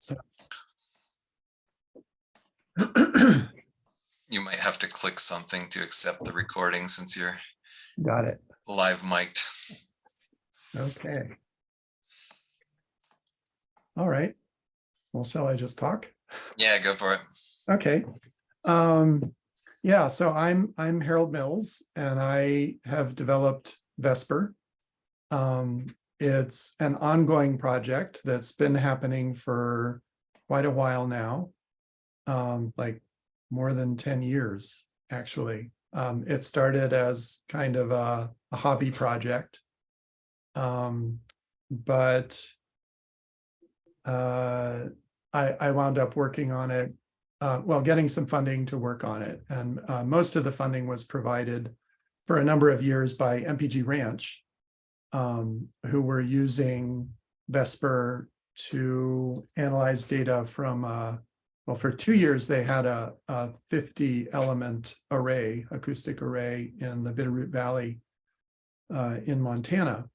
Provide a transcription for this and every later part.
So You might have to click something to accept the recording since you're got it. live mic'd. Okay. All right. Well, shall I just talk? Yeah, go for it. Okay. Yeah, so I'm Harold Mills, and I have developed Vesper. It's an ongoing project that's been happening for quite a while now, like more than 10 years, actually. It started as kind of a hobby project, but I wound up working on it, well, getting some funding to work on it. And most of the funding was provided for a number of years by MPG Ranch, who were using Vesper to analyze data from, well, for 2 years, they had a 50 element array, acoustic array in the Bitterroot Valley in Montana.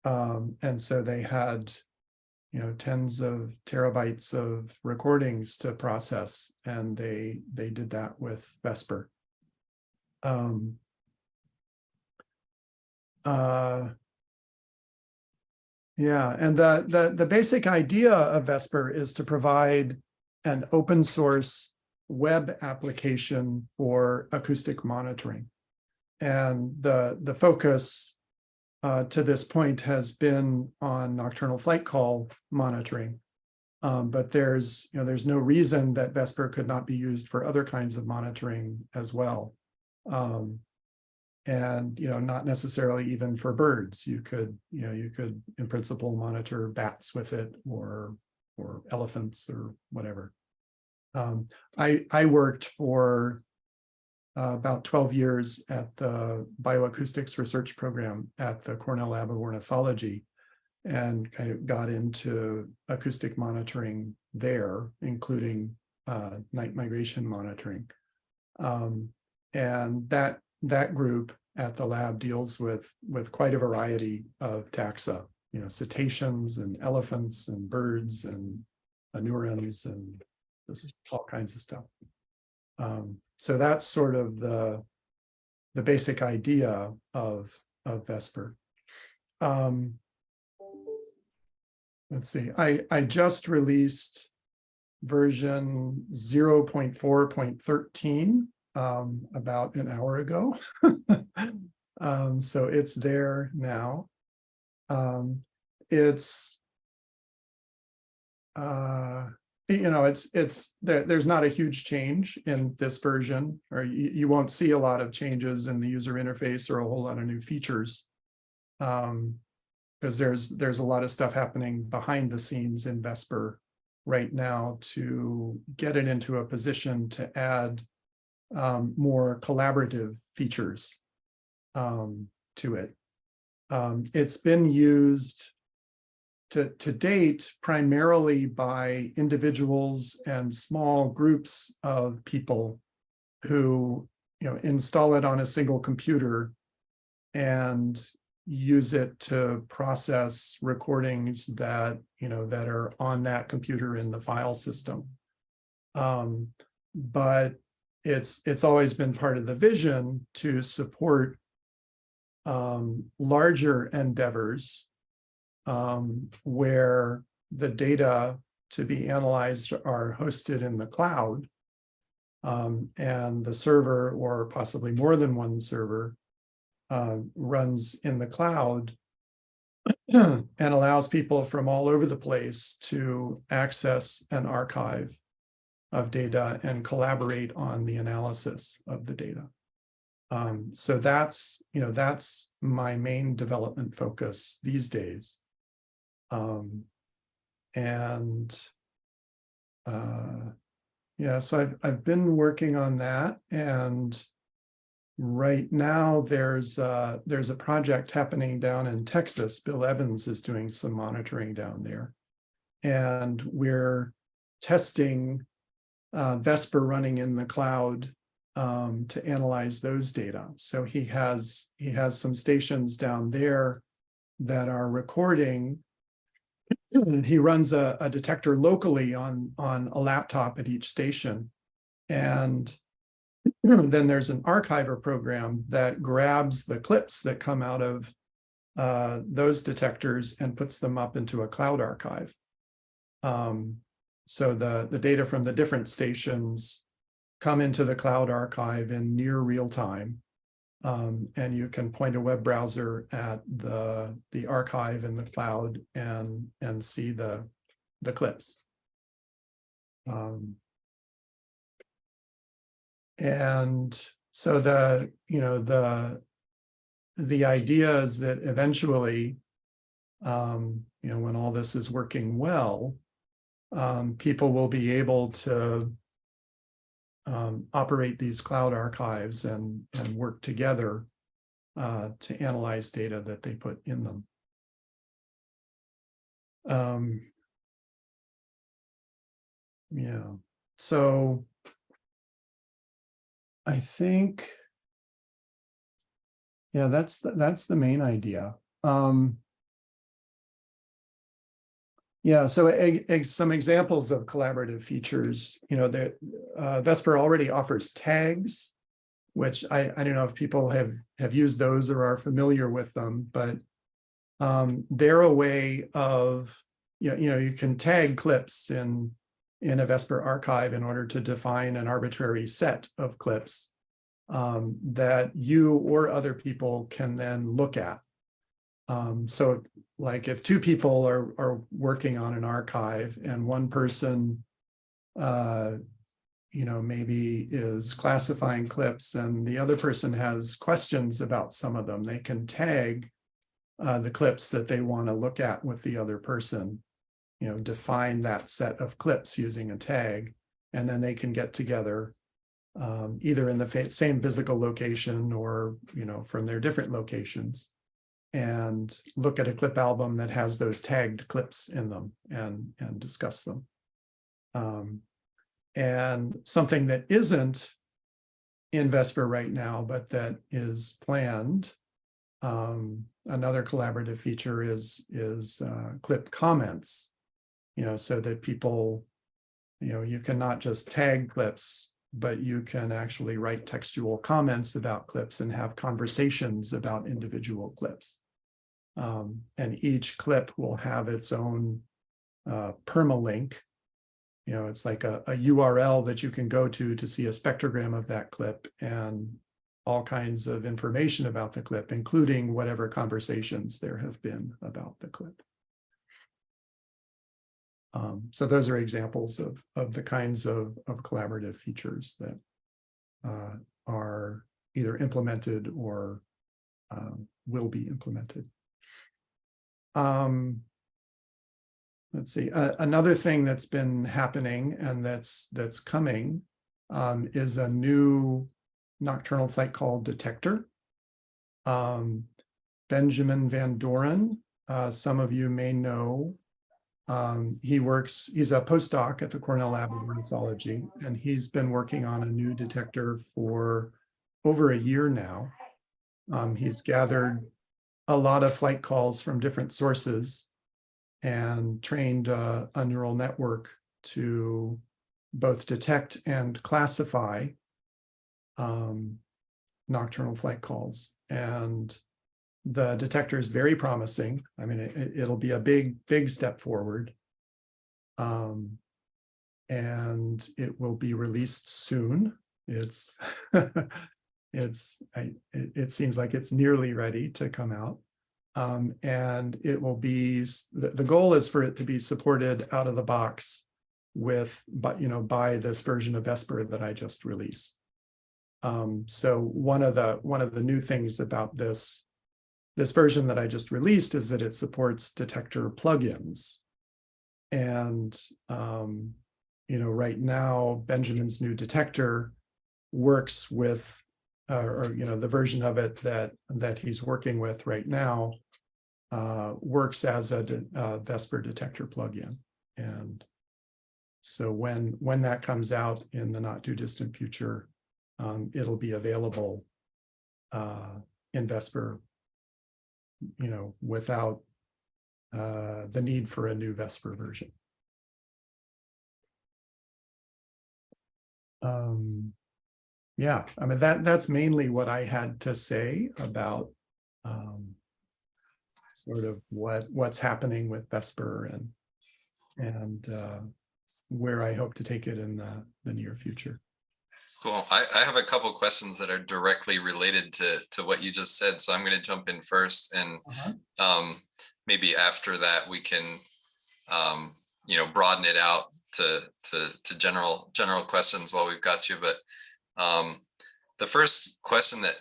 And so they had, you know, tens of terabytes of recordings to process, and they did that with Vesper. Yeah, and the basic idea of Vesper is to provide an open source web application for acoustic monitoring. And the focus to this point has been on nocturnal flight call monitoring. But there's no reason that Vesper could not be used for other kinds of monitoring as well. And not necessarily even for birds. You could in principle monitor bats with it, or elephants or whatever. I worked for about 12 years at the bioacoustics research program at the Cornell Lab of Ornithology, and kind of got into acoustic monitoring there, including night migration monitoring. And that group at the lab deals with quite a variety of taxa, cetaceans and elephants and birds and anurans and just all kinds of stuff. So that's sort of the basic idea of Vesper. Let's see, I just released version 0.4.13 about an hour ago. So it's there now. It's there's not a huge change in this version, or you won't see a lot of changes in the user interface or a whole lot of new features, because there's a lot of stuff happening behind the scenes in Vesper right now to get it into a position to add more collaborative features to it. It's been used to date primarily by individuals and small groups of people who install it on a single computer and use it to process recordings that that are on that computer in the file system. But it's always been part of the vision to support larger endeavors, where the data to be analyzed are hosted in the cloud, and the server, or possibly more than one server, runs in the cloud and allows people from all over the place to access an archive of data and collaborate on the analysis of the data. So that's my main development focus these days. Yeah, so I've been working on that, and right now there's a project happening down in Texas. Bill Evans is doing some monitoring down there, and we're testing Vesper running in the cloud to analyze those data. So he has some stations down there that are recording he runs a detector locally on a laptop at each station. And then there's an archiver program that grabs the clips that come out of those detectors and puts them up into a cloud archive. So the data from the different stations come into the cloud archive in near real time. And you can point a web browser at the archive in the cloud and see the clips. And so the idea is that eventually, when all this is working well, people will be able to operate these cloud archives and work together to analyze data that they put in them. Yeah, so I think, yeah, that's the main idea. Yeah, so some examples of collaborative features, Vesper already offers tags, which I don't know if people have used those or are familiar with them, but they're a way of, you can tag clips in a Vesper archive in order to define an arbitrary set of clips that you or other people can then look at. So like if two people are working on an archive and one person, maybe is classifying clips and the other person has questions about some of them, they can tag the clips that they want to look at with the other person, define that set of clips using a tag, and then they can get together either in the same physical location or, from their different locations, and look at a clip album that has those tagged clips in them and discuss them. And something that isn't in Vesper right now, but that is planned, another collaborative feature is clip comments, so that people, you can not just tag clips, but you can actually write textual comments about clips and have conversations about individual clips. And each clip will have its own permalink. It's like a URL that you can go to see a spectrogram of that clip and all kinds of information about the clip, including whatever conversations there have been about the clip. So those are examples of the kinds of collaborative features that are either implemented or will be implemented. Let's see, another thing that's been happening and that's coming is a new nocturnal flight call detector. Benjamin Van Doren, some of you may know. He's a postdoc at the Cornell Lab of Ornithology, and he's been working on a new detector for over a year now. He's gathered a lot of flight calls from different sources and trained a neural network to both detect and classify nocturnal flight calls. And the detector is very promising. I mean, it'll be a big step forward. And it will be released soon. It seems like it's nearly ready to come out. And it will be, the goal is for it to be supported out of the box by this version of Vesper that I just released. So one of the new things about this version that I just released is that it supports detector plugins. And right now, Benjamin's new detector works with, the version of it that he's working with right now works as a Vesper detector plugin. And so when that comes out in the not too distant future, it'll be available in Vesper, without the need for a new Vesper version. Yeah, I mean, that's mainly what I had to say about sort of what's happening with Vesper and where I hope to take it in the near future. Cool. I have a couple questions that are directly related to what you just said, so I'm going to jump in first, and maybe after that we can broaden it out to general questions while we've got you. But the first question that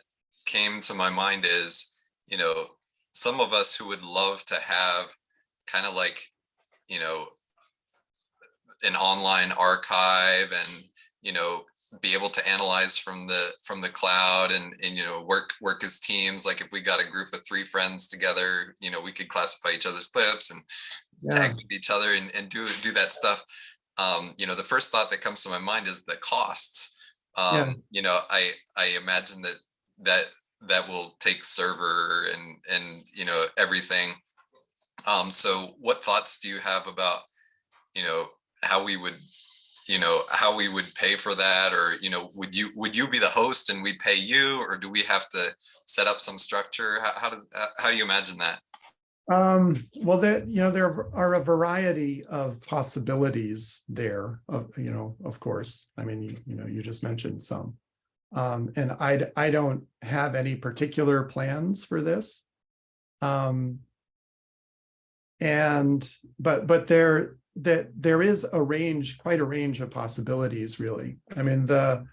came to my mind is, some of us who would love to have kind of like, an online archive and, be able to analyze from the cloud and work as teams. Like if we got a group of 3 friends together, we could classify each other's clips and tag with each other and do that stuff. The first thought that comes to my mind is the costs. I imagine that will take server and everything. So what thoughts do you have about how we would pay for that, or would you be the host and we pay you, or do we have to set up some structure? How do you imagine that? Well, there are a variety of possibilities there, of course. I mean, you just mentioned some. And I don't have any particular plans for this. But there is quite a range of possibilities, really. I mean, so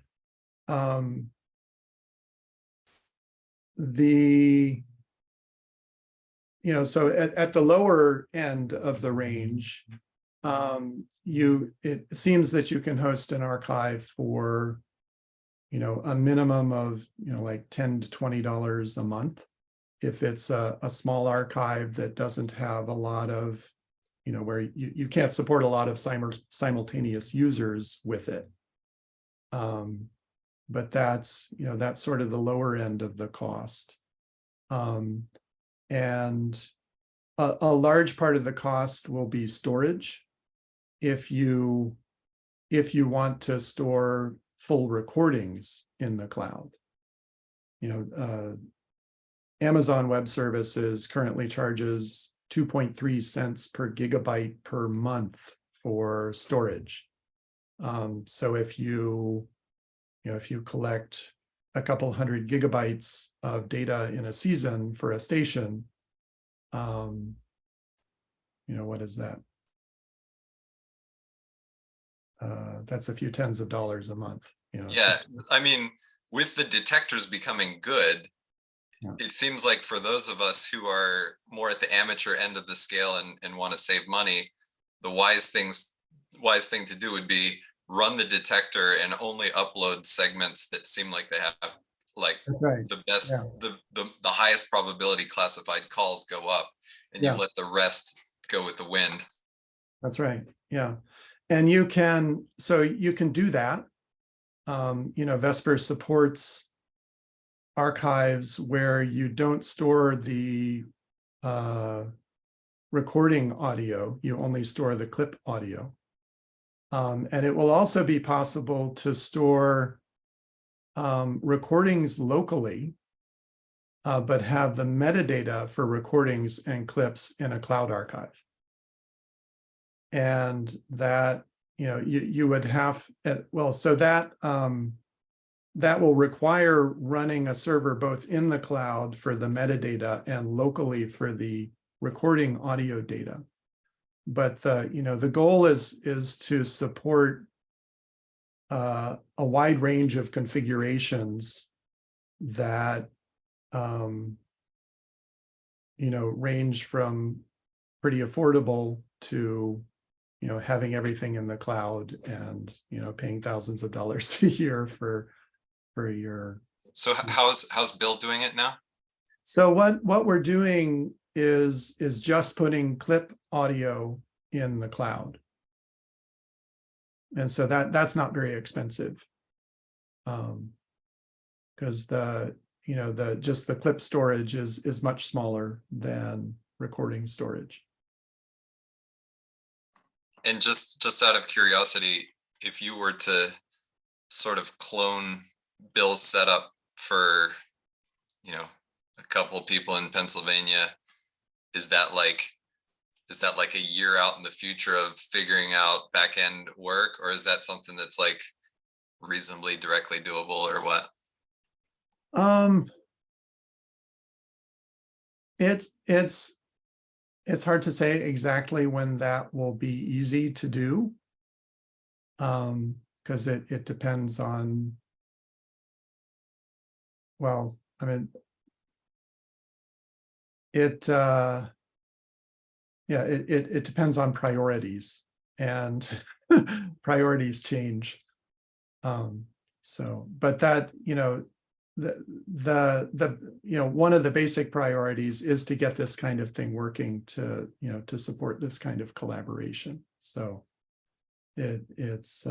at the lower end of the range, it seems that you can host an archive for, a minimum of, like $10 to $20 a month. If it's a small archive that doesn't have a lot of, where you can't support a lot of simultaneous users with it. But that's sort of the lower end of the cost. And a large part of the cost will be storage. If you want to store full recordings in the cloud, Amazon Web Services currently charges 2.3 cents per gigabyte per month for storage. So if you collect a couple hundred gigabytes of data in a season for a station, what is that? That's a few tens of dollars a month. Yeah, I mean, with the detectors becoming good, it seems like for those of us who are more at the amateur end of the scale and want to save money, the wise thing to do would be run the detector and only upload segments that seem like they have the best, the highest probability classified calls go up, and you let the rest go with the wind. That's right. Yeah. And you can do that. Vesper supports archives where you don't store the recording audio, you only store the clip audio. And it will also be possible to store recordings locally, but have the metadata for recordings and clips in a cloud archive. And that, you would have, so that will require running a server both in the cloud for the metadata and locally for the recording audio data. But the goal is to support a wide range of configurations that range from pretty affordable to having everything in the cloud and paying thousands of dollars a year for your. So how's Bill doing it now? So what we're doing is just putting clip audio in the cloud. And so that's not very expensive. Because the clip storage is much smaller than recording storage. And just out of curiosity, if you were to sort of clone Bill's setup for, you know, a couple of people in Pennsylvania, is that like a year out in the future of figuring out back end work, or is that something that's like reasonably directly doable, or what? It's hard to say exactly when that will be easy to do. Because it depends on, well, I mean, it depends on priorities, and priorities change. So, but that, one of the basic priorities is to get this kind of thing working to support this kind of collaboration. So it's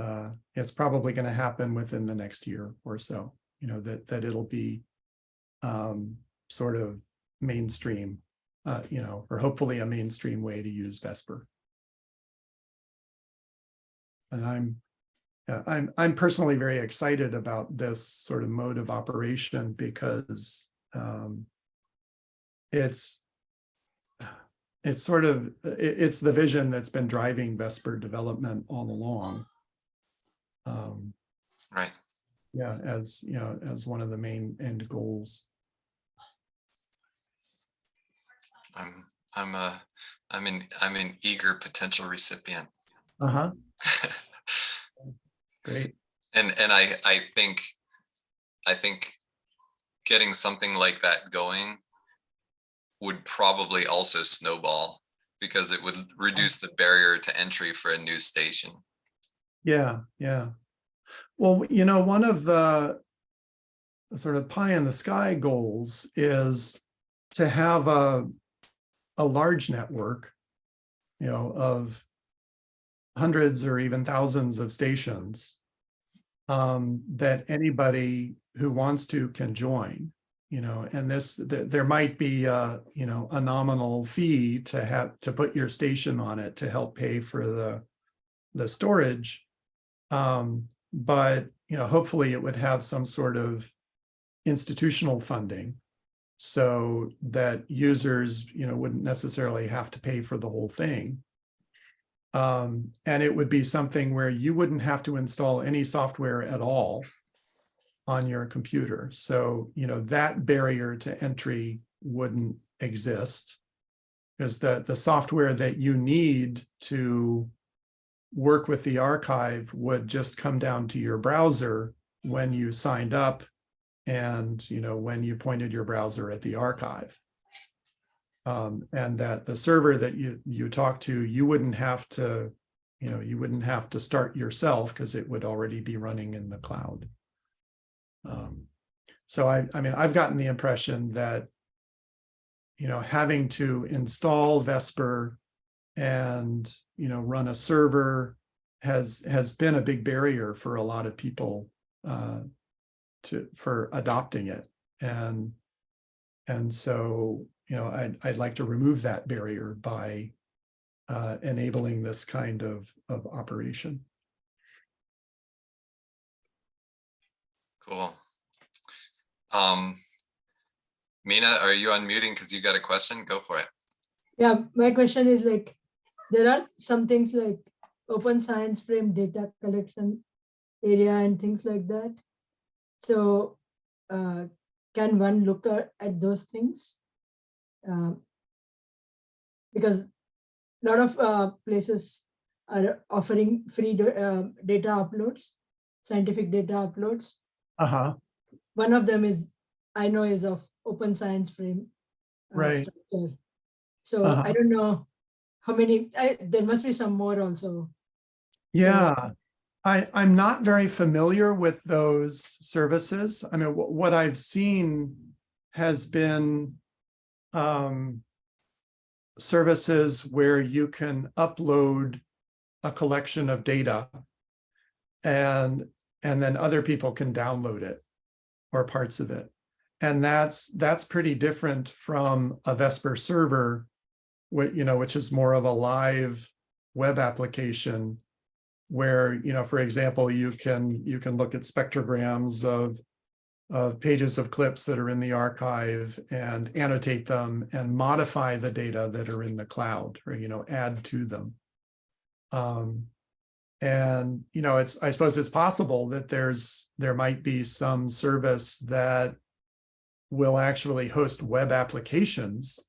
probably going to happen within the next year or so, that it'll be sort of mainstream, or hopefully a mainstream way to use Vesper. And I'm personally very excited about this sort of mode of operation, because it's the vision that's been driving Vesper development all along. Right. Yeah, as as one of the main end goals. I'm an eager potential recipient. Uh-huh. Great. And I think getting something like that going would probably also snowball, because it would reduce the barrier to entry for a new station. Yeah, yeah. Well, one of the sort of pie in the sky goals is to have a large network, of hundreds or even thousands of stations, that anybody who wants to can join, and there might be a nominal fee to put your station on it to help pay for the storage. But hopefully it would have some sort of institutional funding, so that users wouldn't necessarily have to pay for the whole thing. And it would be something where you wouldn't have to install any software at all on your computer. So, that barrier to entry wouldn't exist, because the software that you need to work with the archive would just come down to your browser when you signed up, and when you pointed your browser at the archive. And that the server that you talk to, you wouldn't have to start yourself, because it would already be running in the cloud. So I've gotten the impression that having to install Vesper and run a server has been a big barrier for a lot of people for adopting it, and so I'd like to remove that barrier by enabling this kind of operation. Cool. Mina, are you unmuting because you got a question? Go for it. Yeah, my question is, like, there are some things like open science frame data collection area and things like that. So can one look at those things? Because a lot of places are offering free data uploads, scientific data uploads. Uh-huh. One of them is of open science frame Right. structure. So I don't know how many, there must be some more also. Yeah. So, I'm not very familiar with those services. I mean, what I've seen has been services where you can upload a collection of data, and then other people can download it or parts of it. And that's pretty different from a Vesper server, which is more of a live web application where, for example, you can look at spectrograms of pages of clips that are in the archive and annotate them and modify the data that are in the cloud, or add to them. And I suppose it's possible that there might be some service that will actually host web applications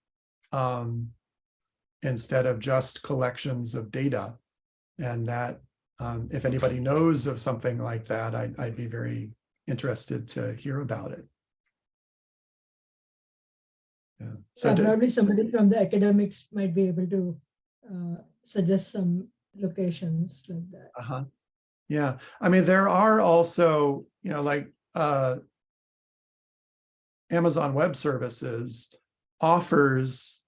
instead of just collections of data. And that if anybody knows of something like that, I'd be very interested to hear about it. Yeah. So probably somebody from the academics might be able to suggest some locations like that. Yeah, I mean, there are also, like Amazon Web Services offers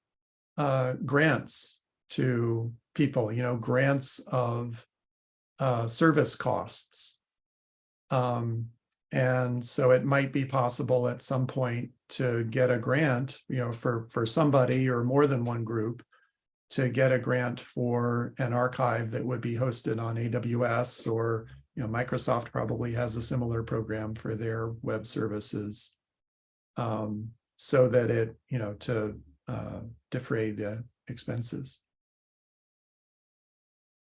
grants to people, grants of service costs. And so it might be possible at some point to get a grant, for somebody or more than one group to get a grant for an archive that would be hosted on AWS, or, Microsoft probably has a similar program for their web services, so that it, to defray the expenses.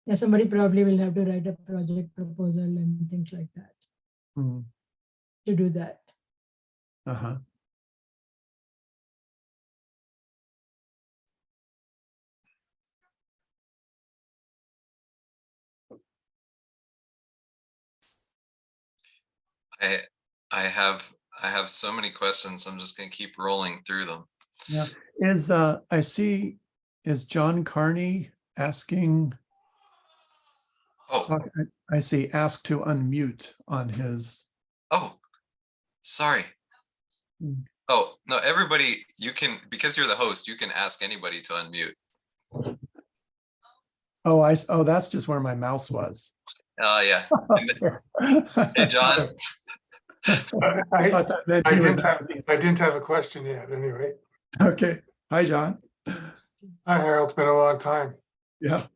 Yeah, somebody probably will have to write a project proposal and things like that to do that. I have so many questions. I'm just going to keep rolling through them. Yeah. Is John Carney asking? Oh, I see ask to unmute on his. Oh, sorry. Oh, no, everybody, you can, because you're the host, you can ask anybody to unmute. Oh, that's just where my mouse was. Yeah. Hey, John. I didn't have a question yet, anyway. Okay. Hi, John. Hi, Harold. It's been a long time. Yeah.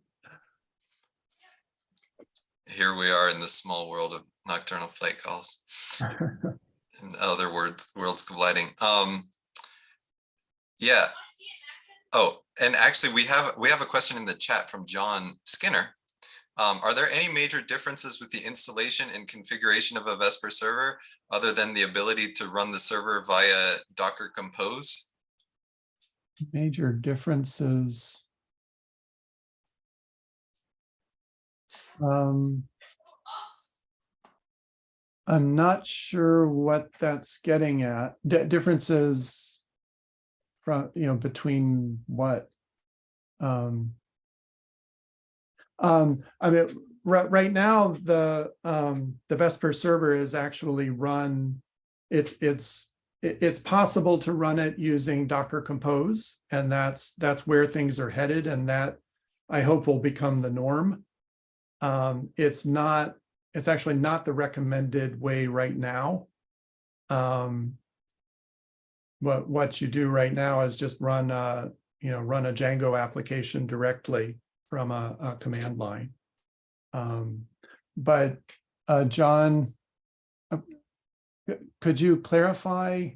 Here we are in the small world of nocturnal flight calls and other worlds colliding. Yeah. Oh, and actually we have a question in the chat from John Skinner. Are there any major differences with the installation and configuration of a Vesper server other than the ability to run the server via Docker Compose? Major differences. I'm not sure what that's getting at. Differences from, between what? I mean, right now the Vesper server is actually run. It's possible to run it using Docker Compose, and that's where things are headed, and that I hope will become the norm. It's actually not the recommended way right now. What you do right now is just run a Django application directly from a command line. But John, could you clarify?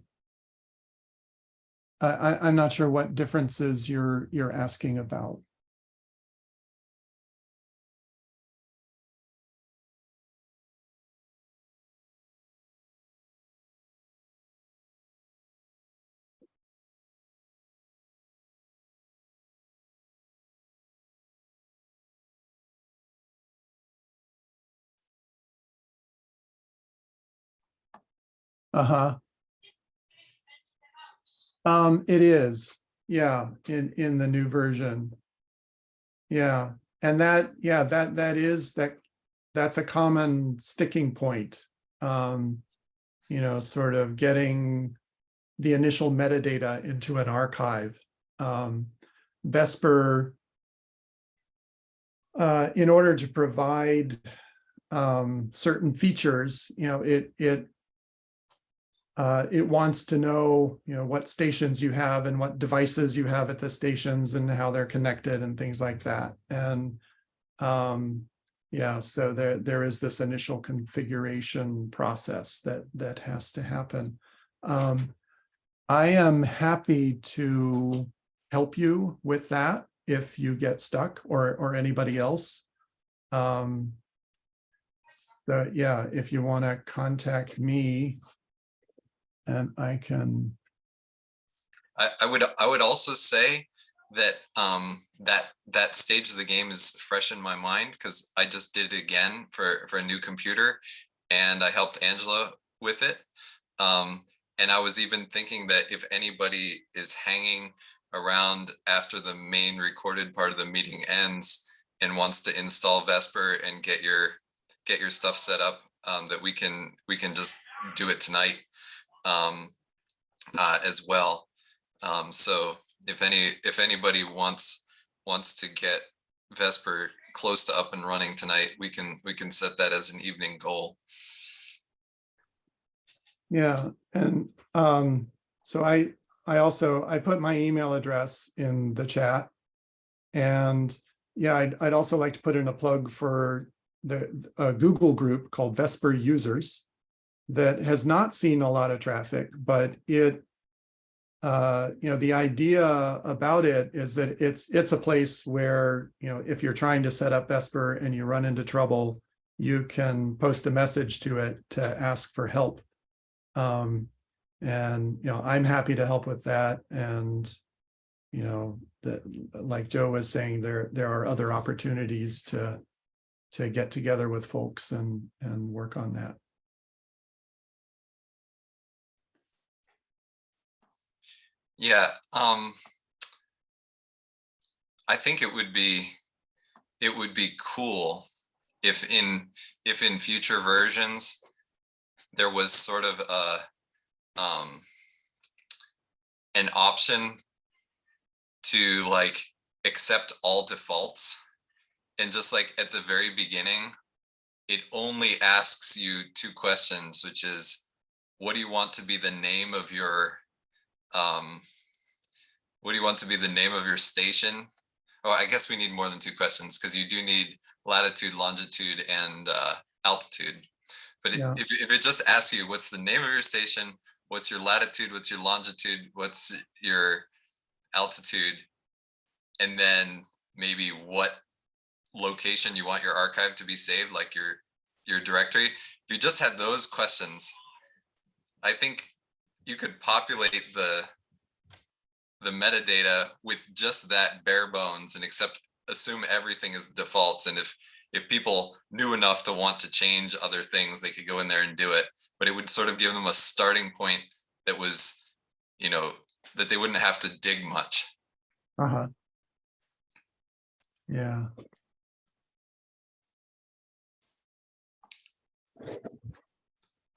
I'm not sure what differences you're asking about. It is, yeah, in the new version. Yeah, and that's a common sticking point. Sort of getting the initial metadata into an archive. Vesper, in order to provide certain features, it wants to know, what stations you have and what devices you have at the stations and how they're connected and things like that. And Yeah, so there is this initial configuration process that has to happen. I am happy to help you with that if you get stuck, or anybody else. Yeah, if you want to contact me, and I can. I would also say that that stage of the game is fresh in my mind because I just did it again for a new computer, and I helped Angela with it. And I was even thinking that if anybody is hanging around after the main recorded part of the meeting ends and wants to install Vesper and get your stuff set up, that we can just do it tonight as well. So if anybody wants to get Vesper close to up and running tonight, we can set that as an evening goal. Yeah, and so I put my email address in the chat, and yeah, I'd also like to put in a plug for the Google group called Vesper Users that has not seen a lot of traffic, but it the idea about it is that it's a place where, if you're trying to set up Vesper and you run into trouble, you can post a message to it to ask for help. And I'm happy to help with that. And that, like Joe was saying, there are other opportunities to get together with folks and work on that. Yeah, I think it would be cool if in future versions there was sort of an option to like accept all defaults, and just like at the very beginning it only asks you two questions, which is, what do you want to be the name of your station? Oh, I guess we need more than two questions because you do need latitude, longitude, and altitude. But Yeah. if it just asks you what's the name of your station, what's your latitude, what's your longitude, what's your altitude, and then maybe what location you want your archive to be saved, like your directory. If you just had those questions, I think you could populate the metadata with just that bare bones and assume everything is defaults. And if people knew enough to want to change other things, they could go in there and do it. But it would sort of give them a starting point that was, that they wouldn't have to dig much. Yeah.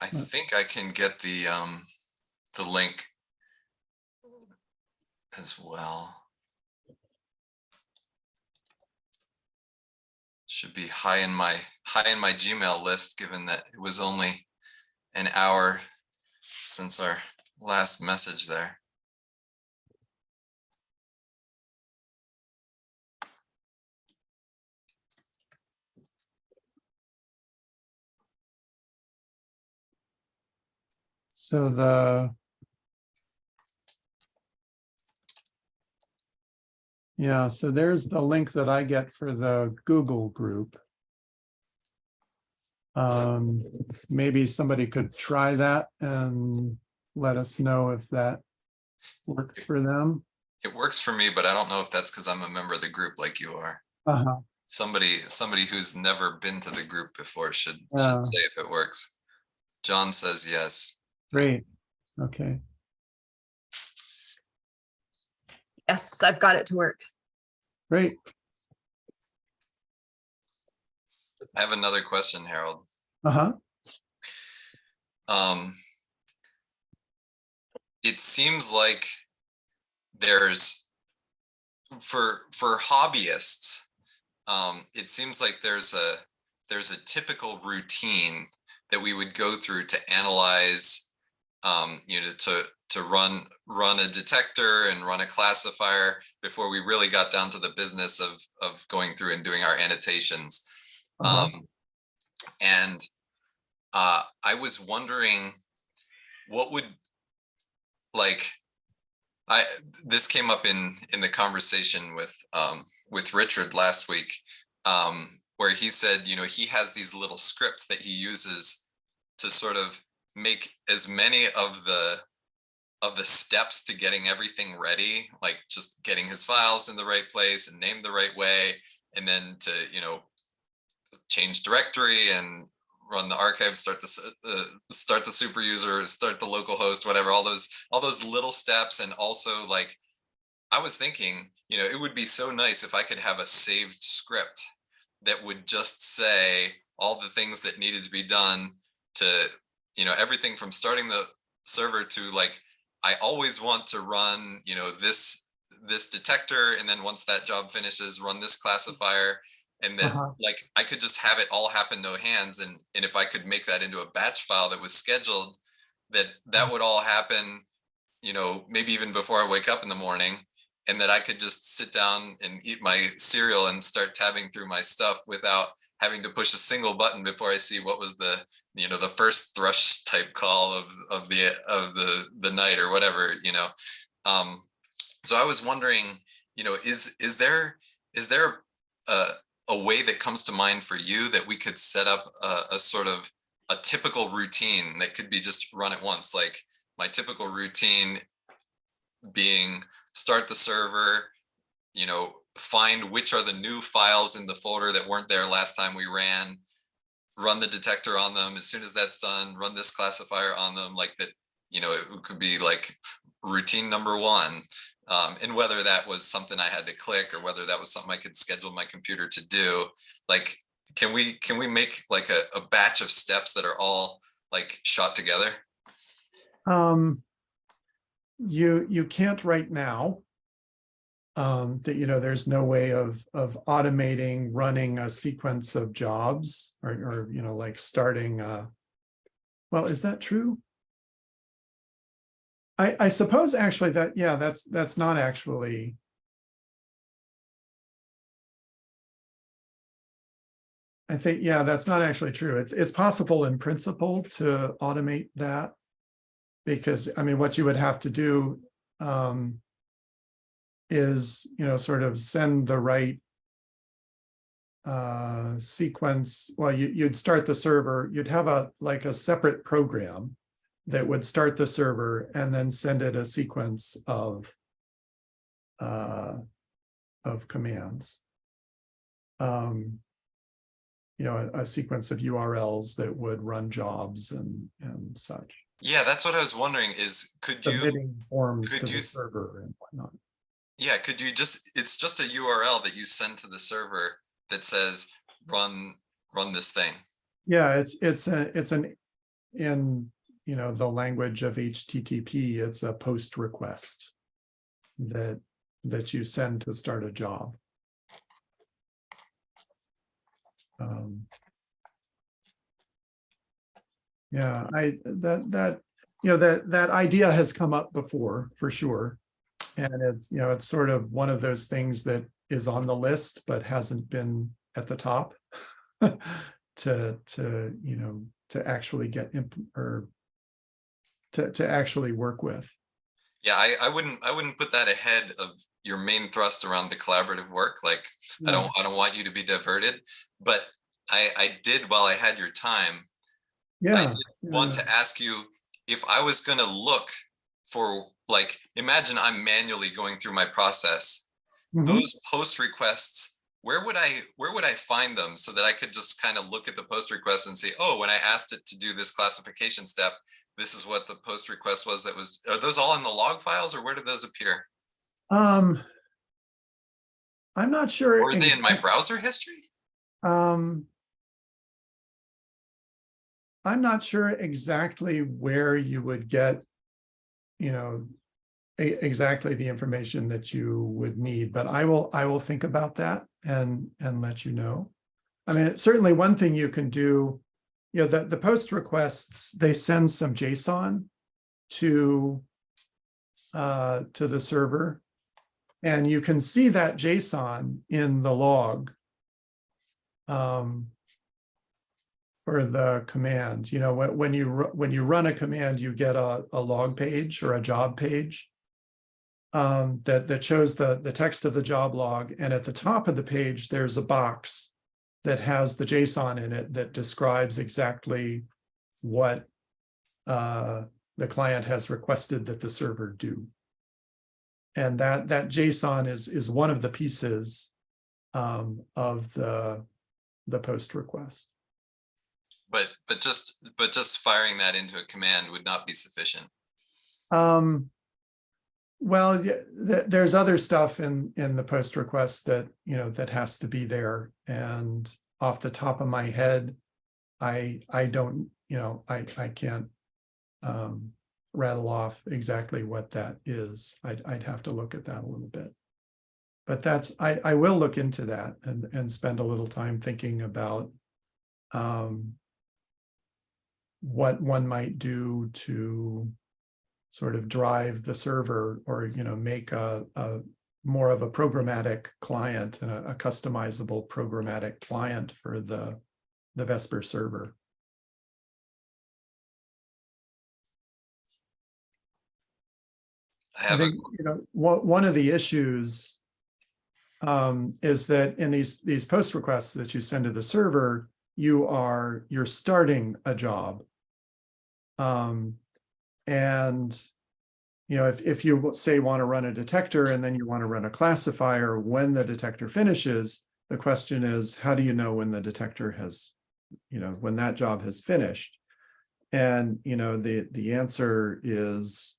I think I can get the link as well. Should be high in my Gmail list, given that it was only an hour since our last message there. So so there's the link that I get for the Google group. Maybe somebody could try that and let us know if that works for them. It works for me, but I don't know if that's because I'm a member of the group like you are. Somebody who's never been to the group before should say if it works. John says yes. Great. Okay. Yes, I've got it to work. Great. I have another question, Harold. It seems like there's for hobbyists, it seems like there's a typical routine that we would go through to analyze, to run a detector and run a classifier before we really got down to the business of going through and doing our annotations. And I was wondering what would, like, this came up in the conversation with Richard last week, where he said, you know, he has these little scripts that he uses to sort of make as many of the steps to getting everything ready, like just getting his files in the right place and named the right way, and then to, you know, change directory and run the archive, start the super user, start the local host, whatever, all those little steps. And also, like, I was thinking, you know, it would be so nice if I could have a saved script that would just say all the things that needed to be done to, you know, everything from starting the server to, like, I always want to run, you know, this detector, and then once that job finishes, run this classifier. And then like I could just have it all happen no hands, and if I could make that into a batch file that was scheduled, that would all happen, you know, maybe even before I wake up in the morning, and that I could just sit down and eat my cereal and start tabbing through my stuff without having to push a single button before I see what was the, you know, the first thrush type call of the night or whatever, you know. So I was wondering, you know, is there a way that comes to mind for you that we could set up a sort of a typical routine that could be just run at once? Like my typical routine being start the server, you know, find which are the new files in the folder that weren't there last time we ran, run the detector on them. As soon as that's done, run this classifier on them, like that, you know, it could be like routine number one. And whether that was something I had to click or whether that was something I could schedule my computer to do, like, can we make like a batch of steps that are all like shot together? You can't right now. That, you know, there's no way of automating running a sequence of jobs or you know, like starting. Well, is that true? I suppose actually that, yeah, that's not actually. I think, yeah, that's not actually true. It's possible in principle to automate that, because I mean, what you would have to do is, you know, sort of send the right sequence. Well, you'd start the server, you'd have a separate program that would start the server and then send it a sequence of commands. You know, a sequence of URLs that would run jobs and such. Yeah, that's what I was wondering is, Submitting forms to the server and whatnot. Yeah, could you just, it's just a URL that you send to the server that says run this thing. Yeah, it's an, in, you know, the language of HTTP, it's a post request that you send to start a job. Yeah, that you know, that idea has come up before for sure, and it's, you know, it's sort of one of those things that is on the list but hasn't been at the top to you know, to actually get or to actually work with. Yeah, I wouldn't put that ahead of your main thrust around the collaborative work. Like, Yeah. I don't want you to be diverted, but I did, while I had your time, Yeah, I did want to ask you if I was going to look for, like, imagine I'm manually going through my process. Those post requests, where would I find them so that I could just kind of look at the post request and say, oh, when I asked it to do this classification step, this is what the post request was. That was, are those all in the log files, or where do those appear? I'm not sure. Or are they in my browser history? I'm not sure exactly where you would get, you know, exactly the information that you would need, but I will think about that and let you know. I mean, certainly one thing you can do, you know, the post requests, they send some JSON to to the server. And you can see that JSON in the log for the command. You know, when you run a command, you get a log page or a job page that shows the text of the job log. And at the top of the page, there's a box that has the JSON in it that describes exactly what the client has requested that the server do. And that JSON is one of the pieces of the post request. But just firing that into a command would not be sufficient. Well, there's other stuff in the post request that, you know, that has to be there. And off the top of my head, I don't, you know, I can't rattle off exactly what that is. I'd have to look at that a little bit. But that's, I will look into that and spend a little time thinking about what one might do to sort of drive the server, or, you know, make a more of a programmatic client and a customizable programmatic client for the Vesper server. I think, you know, one of the issues is that in these post requests that you send to the server, you're starting a job. And, you know, if you say want to run a detector and then you want to run a classifier when the detector finishes, the question is, how do you know when the detector has, you know, when that job has finished? And, you know, the answer is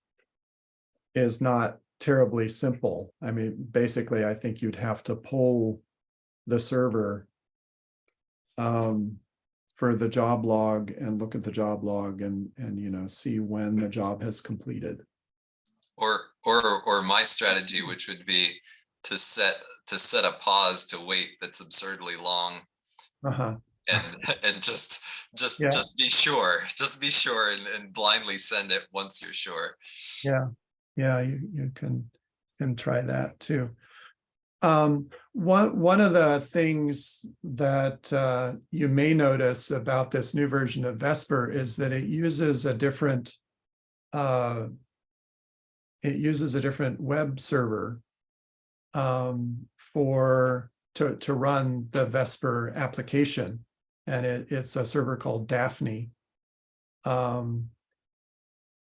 not terribly simple. I mean, basically, I think you'd have to poll the server for the job log and look at the job log and you know, see when the job has completed. Or my strategy, which would be to set a pause to wait that's absurdly long. And just be sure, and blindly send it once you're sure. Yeah, you can try that too. One of the things that you may notice about this new version of Vesper is that it uses a different web server to run the Vesper application, and it's a server called Daphne,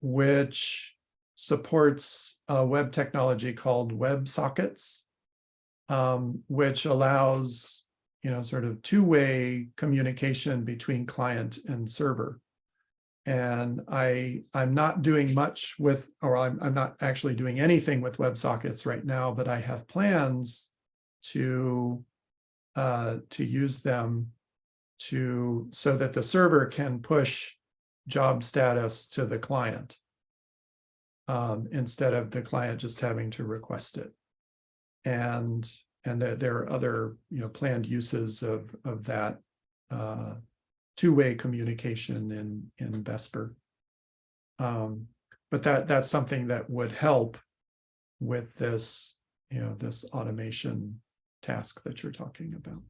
which supports a web technology called WebSockets, which allows, you know, sort of two-way communication between client and server. And I'm not doing much with, or I'm not actually doing anything with WebSockets right now, but I have plans to use them so that the server can push job status to the client instead of the client just having to request it. And there are other, you know, planned uses of that two-way communication in Vesper. But that's something that would help with this, you know, this automation task that you're talking about.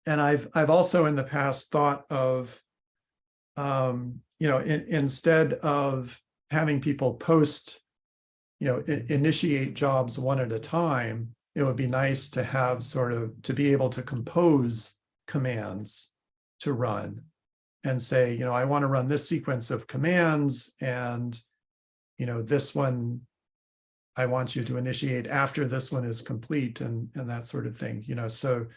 And I've also in the past thought of, you know, instead of having people post, you know, initiate jobs one at a time, it would be nice to have sort of, to be able to compose commands to run and say, you know, I want to run this sequence of commands, and, you know, this one I want you to initiate after this one is complete, and that sort of thing, you know. So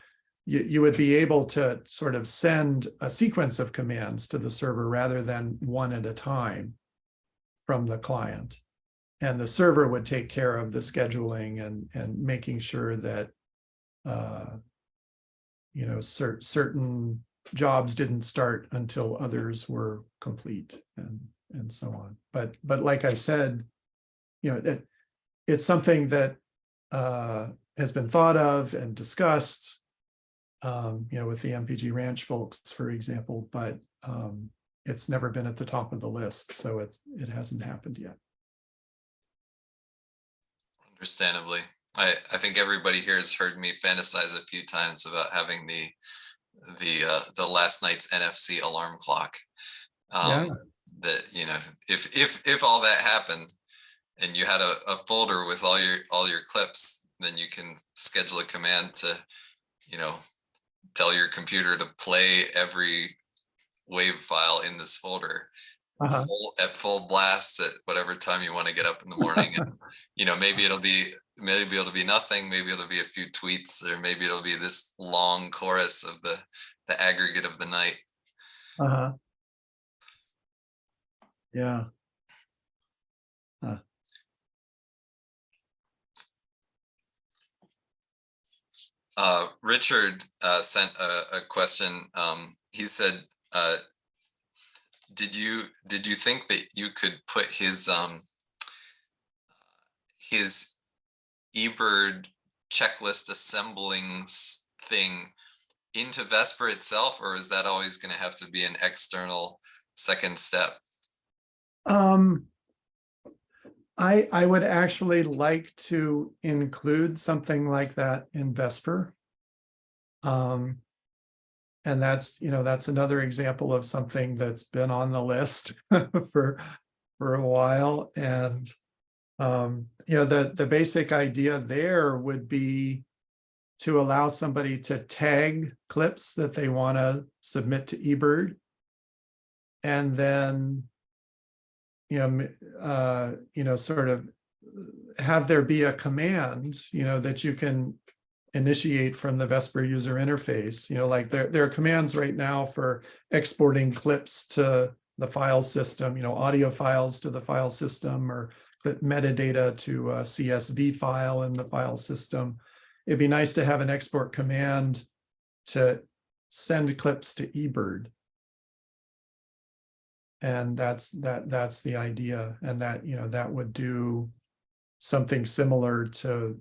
you would be able to sort of send a sequence of commands to the server rather than one at a time from the client. And the server would take care of the scheduling and making sure that, you know, certain jobs didn't start until others were complete, and so on. But like I said, you know, it's something that has been thought of and discussed, you know, with the MPG Ranch folks, for example, but it's never been at the top of the list, so it hasn't happened yet. Understandably. I think everybody here has heard me fantasize a few times about having the last night's NFC alarm clock. Yeah. That, you know, if all that happened and you had a folder with all your clips, then you can schedule a command to, you know, tell your computer to play every wave file in this folder at full blast at whatever time you want to get up in the morning. And, you know, maybe it'll be nothing, maybe it'll be a few tweets, or maybe it'll be this long chorus of the aggregate of the night. Yeah. Richard sent a question. He said, did you think that you could put his eBird checklist assembling thing into Vesper itself, or is that always going to have to be an external second step? I would actually like to include something like that in Vesper. And that's, you know, that's another example of something that's been on the list for a while. And you know, the basic idea there would be to allow somebody to tag clips that they want to submit to eBird, and then sort of have there be a command, you know, that you can initiate from the Vesper user interface. You know, like there are commands right now for exporting clips to the file system, you know, audio files to the file system, or metadata to a CSV file in the file system. It'd be nice to have an export command to send clips to eBird. And that's the idea, and that, you know, that would do something similar to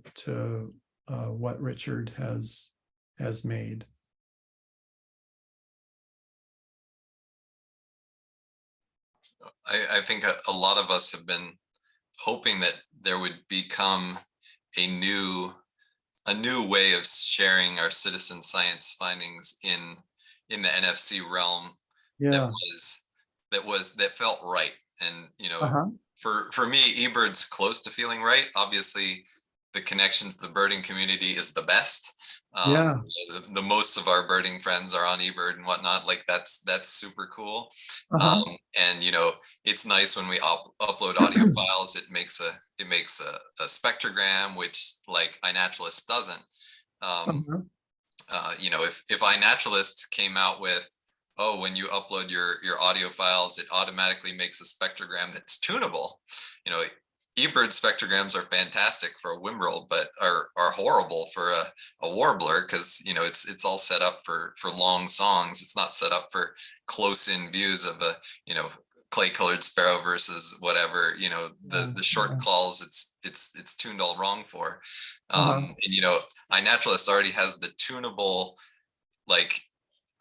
what Richard has made. I think a lot of us have been hoping that there would become a new way of sharing our citizen science findings in the NFC realm. Yeah. that felt right. And, you know, for me, eBird's close to feeling right. Obviously, the connection to the birding community is the best. Yeah. The most of our birding friends are on eBird and whatnot. Like that's super cool. And, you know, it's nice when we upload audio files. It makes a spectrogram, which like iNaturalist doesn't. You know, if iNaturalist came out with, oh, when you upload your audio files, it automatically makes a spectrogram that's tunable. You know, eBird spectrograms are fantastic for a whimbrel, but are horrible for a warbler, because, you know, it's all set up for long songs. It's not set up for close-in views of a, you know, clay-colored sparrow versus whatever, you know, the short calls it's tuned all wrong for. And, you know, iNaturalist already has the tunable, like,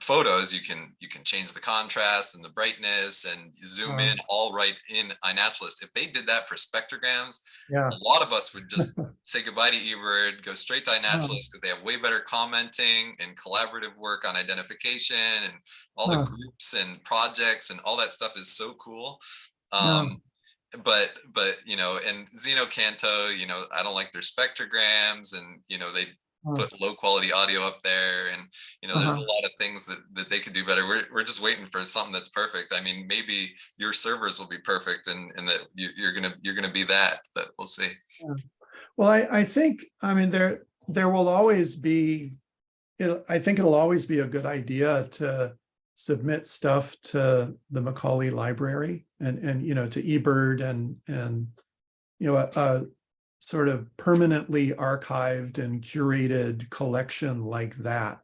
photos. You can change the contrast and the brightness and zoom in all right in iNaturalist. If they did that for spectrograms, a lot of us would just say goodbye to eBird, go straight to iNaturalist, because they have way better commenting and collaborative work on identification, and all the groups and projects and all that stuff is so cool. But you know, and Xenocanto, you know, I don't like their spectrograms, and, you know, they put low quality audio up there, and, you know, there's a lot of things that they could do better. We're just waiting for something that's perfect. I mean, maybe your servers will be perfect, and that you're gonna be that, but we'll see. Well, I think, I mean, there will always be, I think it'll always be a good idea to submit stuff to the Macaulay library, and you know, to eBird, and you know, a sort of permanently archived and curated collection like that,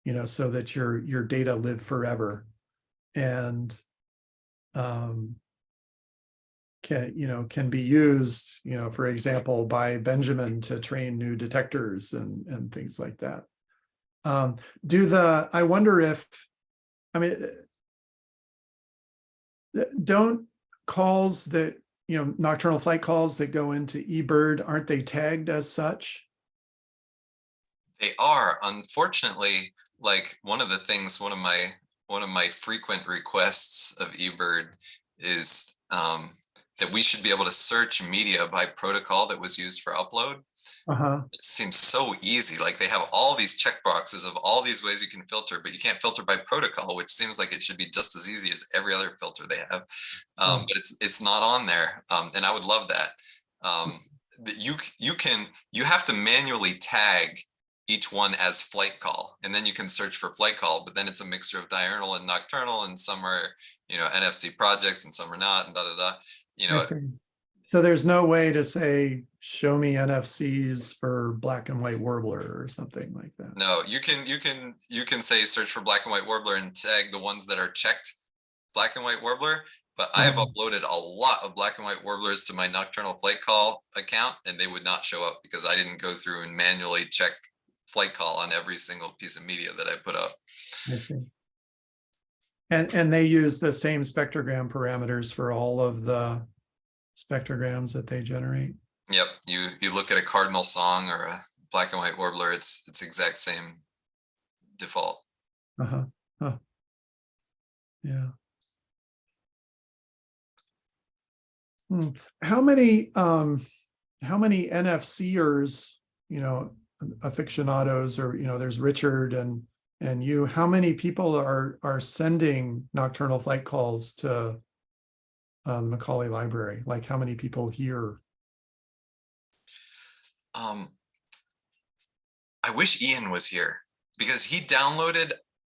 you know, so that your data live forever, and can be used, you know, for example, by Benjamin to train new detectors and things like that. I wonder if, I mean, Don't calls that, nocturnal flight calls that go into eBird, aren't they tagged as such? They are, unfortunately, like one of my frequent requests of eBird is that we should be able to search media by protocol that was used for upload. Uh-huh. It seems so easy. Like they have all these checkboxes of all these ways you can filter, but you can't filter by protocol, which seems like it should be just as easy as every other filter they have. Oh. But it's not on there, and I would love that. That you have to manually tag each one as flight call, and then you can search for flight call. But then it's a mixture of diurnal and nocturnal, and some are NFC projects, and some are not, and da da da. I see. So there's no way to say, show me NFCs for black and white warbler or something like that. No, you can say search for black and white warbler and tag the ones that are checked black and white warbler. But I have uploaded a lot of black and white warblers to my nocturnal flight call account, and they would not show up because I didn't go through and manually check flight call on every single piece of media that I put up. I see. And they use the same spectrogram parameters for all of the spectrograms that they generate. Yep, you look at a cardinal song or a black and white warbler, it's exact same default. Uh-huh. Huh. Yeah. How many NFCers, aficionados, or there's Richard and you, how many people are sending nocturnal flight calls to the Macaulay Library? Like how many people here? I wish Ian was here because he downloaded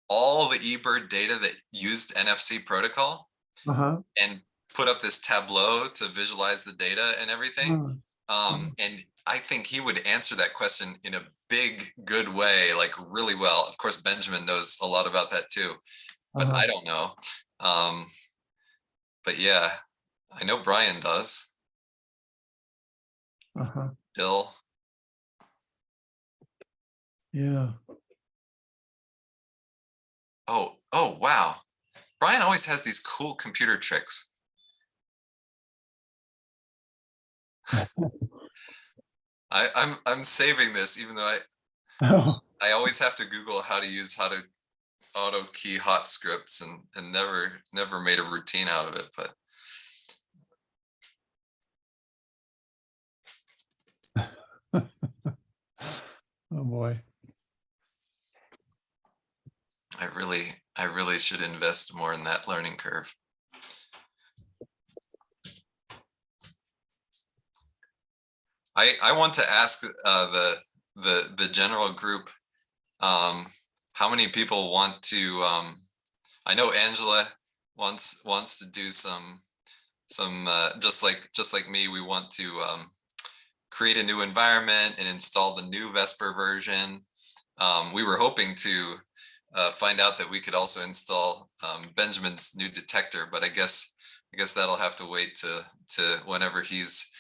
all the eBird data that used NFC protocol and put up this Tableau to visualize the data and everything. And I think he would answer that question in a big, good way, like really well. Of course, Benjamin knows a lot about that too, but I don't know. But yeah, I know Brian does. Bill. Yeah. Oh, wow. Brian always has these cool computer tricks. I'm saving this, even though I always have to Google how to auto key hot scripts and never made a routine out of it, but oh boy. I really should invest more in that learning curve. I want to ask the general group how many people want to. I know Angela wants to do some just like me. We want to create a new environment and install the new Vesper version. We were hoping to find out that we could also install Benjamin's new detector, but I guess that'll have to wait to whenever he's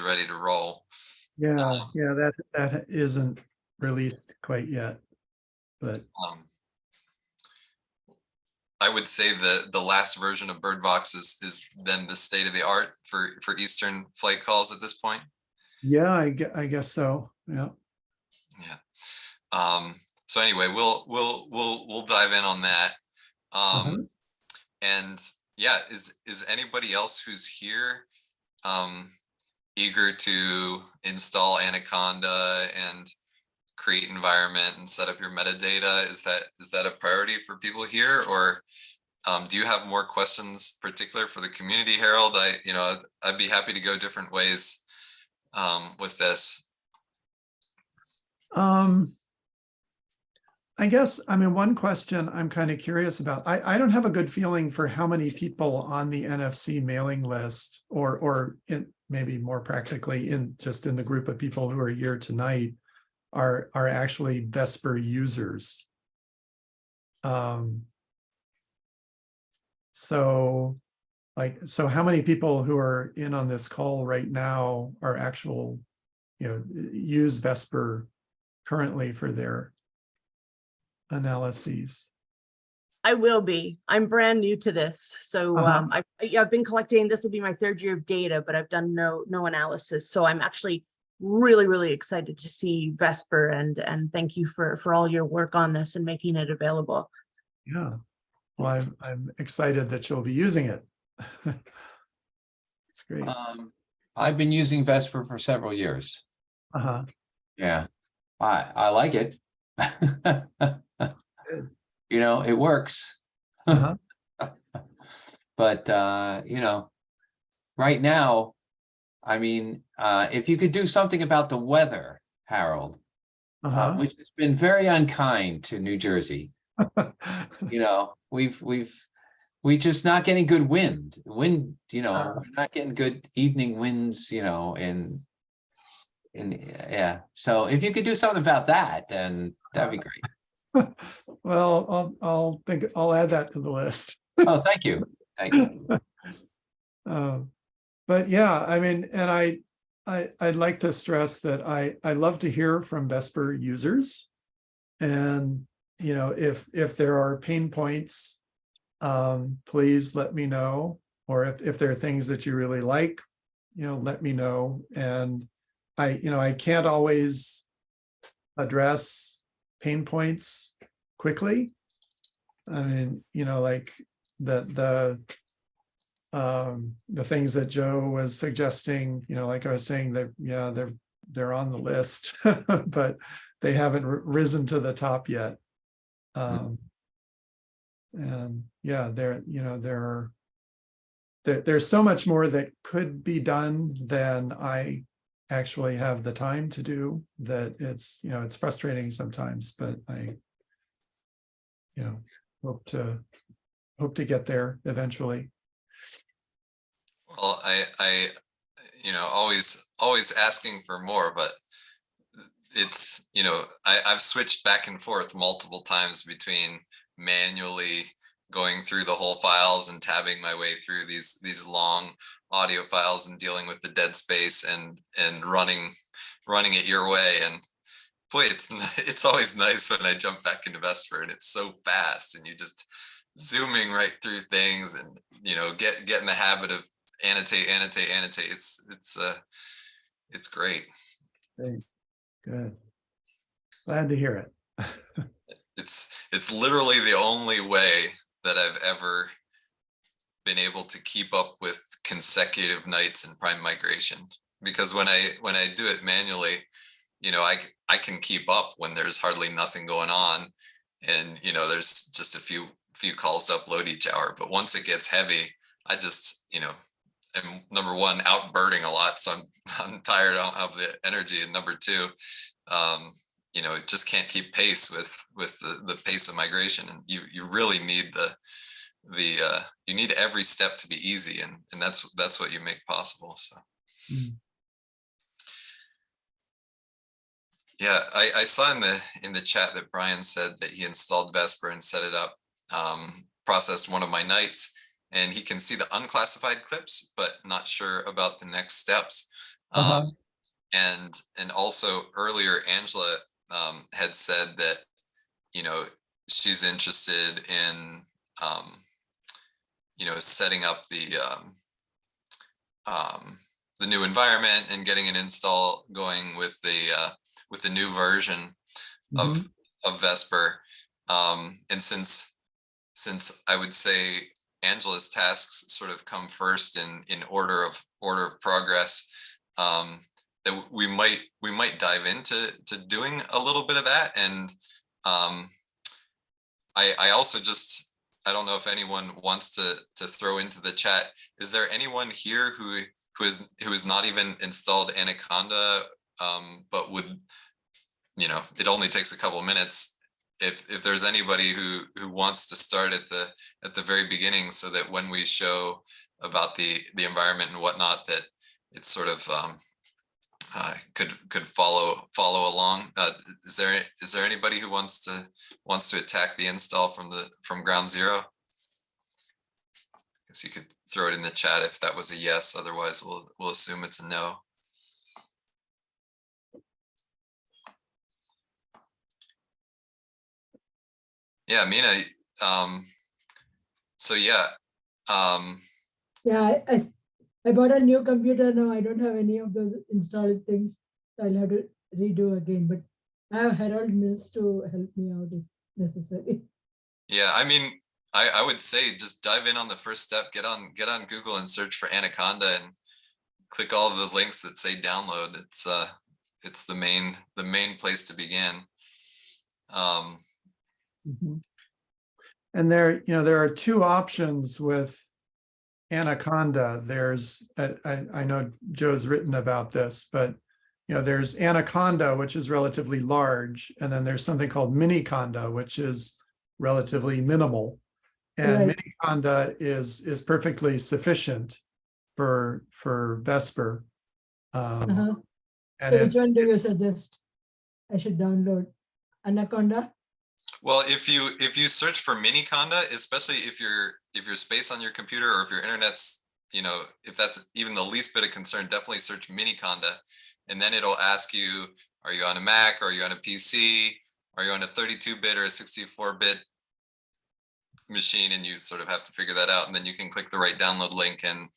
ready to roll. Yeah, that isn't released quite yet, but I would say the last version of BirdVox is then the state of the art for Eastern flight calls at this point. Yeah, I guess so. Yeah. So anyway, we'll dive in on that. And yeah, is anybody else who's here eager to install Anaconda and create environment and set up your metadata? Is that a priority for people here, or do you have more questions particular for the community, Harold? I'd be happy to go different ways with this. I guess, one question I'm kind of curious about, I don't have a good feeling for how many people on the NFC mailing list, or maybe more practically in the group of people who are here tonight are actually Vesper users. So how many people who are in on this call right now are actual, use Vesper currently for their analyses? I will be. I'm brand new to this. So I've been collecting, this will be my 3rd year of data, but I've done no analysis. So I'm actually really, really excited to see Vesper, and thank you for all your work on this and making it available. Yeah. Well, I'm excited that you'll be using it. It's great. I've been using Vesper for several years. Uh-huh. Yeah, I like it. You know, it works. Uh-huh. But you know, right now, I mean, if you could do something about the weather, Harold, Uh-huh. which has been very unkind to New Jersey. You know, we're just not getting good wind. You know, we're not getting good evening winds, you know, and yeah. So if you could do something about that, then that'd be great. Well, I'll add that to the list. Oh, thank you. Thank you. But yeah, I mean, and I'd like to stress that I love to hear from Vesper users. And, you know, if there are pain points, please let me know. Or if there are things that you really like, you know, let me know. And I can't always address pain points quickly. I mean, you know, like the things that Joe was suggesting, you know, like I was saying, that yeah, they're on the list, but they haven't risen to the top yet. And yeah, there's so much more that could be done than I actually have the time to do, that it's, you know, it's frustrating sometimes, but I, you know, hope to get there eventually. Well, I, you know, always asking for more, but it's, you know, I've switched back and forth multiple times between manually going through the whole files and tabbing my way through these long audio files and dealing with the dead space and running it your way. And boy, it's always nice when I jump back into Vesper and it's so fast and you just zooming right through things and, you know, get in the habit of annotate. It's great. Great. Good. Glad to hear it. It's literally the only way that I've ever been able to keep up with consecutive nights in prime migration, because when I do it manually, you know, I can keep up when there's hardly nothing going on, and you know, there's just a few calls to upload each hour. But once it gets heavy, I just, you know, am number one out birding a lot, so I'm tired, I don't have the energy, and number two, you know, it just can't keep pace with the pace of migration, and you really need you need every step to be easy, and that's what you make possible. So yeah, I saw in the chat that Brian said that he installed Vesper and set it up, processed one of my nights, and he can see the unclassified clips, but not sure about the next steps. And also earlier, Angela had said that, you know, she's interested in, you know, setting up the new environment and getting an install going with the new version of Vesper. And since I would say Angela's tasks sort of come first in order of progress, that we might dive into doing a little bit of that. And I also just, I don't know if anyone wants to throw into the chat, is there anyone here who is not even installed Anaconda, but would, you know, it only takes a couple of minutes. If there's anybody who wants to start at the very beginning, so that when we show about the environment and whatnot, that it's sort of could follow along. Is there anybody who wants to attack the install from ground zero? I guess you could throw it in the chat if that was a yes. Otherwise, we'll assume it's a no. Yeah, Mina, So yeah, Yeah, I bought a new computer now. I don't have any of those installed things. So I'll have to redo again. But I have Harold Mills to help me out if necessary. yeah. I mean, I would say just dive in on the first step. Get on Google and search for Anaconda and click all the links that say download. It's the main place to begin. Mhm. And there are two options with Anaconda. There's, I know Joe's written about this, but there's Anaconda, which is relatively large, and then there's something called Miniconda, which is relatively minimal. And Right. Miniconda is perfectly sufficient for Vesper. Uh-huh. And So which one do you suggest I should download? Anaconda? Well, if you search for Miniconda, especially if your space on your computer or if your internet's, if that's even the least bit of concern, definitely search Miniconda, and then it'll ask you, are you on a Mac, or are you on a PC, are you on a 32-bit or a 64-bit machine, and you sort of have to figure that out, and then you can click the right download link, and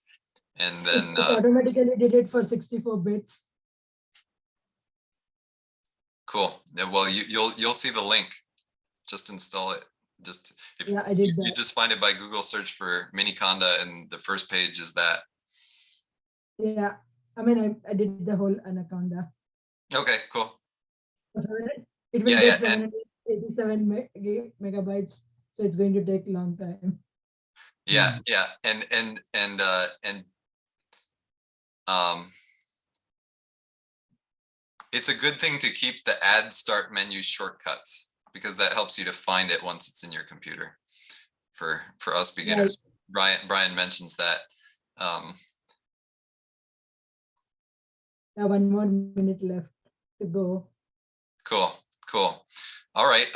then It automatically did it for 64 bits. cool. Yeah, well, you'll see the link. Just install it. Just if Yeah, I did you that. just find it by Google search for Miniconda, and the first page is that. Yeah, I mean, I did the whole Anaconda. Okay, cool. It will Yeah, take yeah, and 787 megabytes, so it's going to take a long time. yeah, yeah, and it's a good thing to keep the add start menu shortcuts, because that helps you to find it once it's in your computer. For us beginners, right. Brian mentions that. Yeah, 1 more minute left to go. Cool. All right,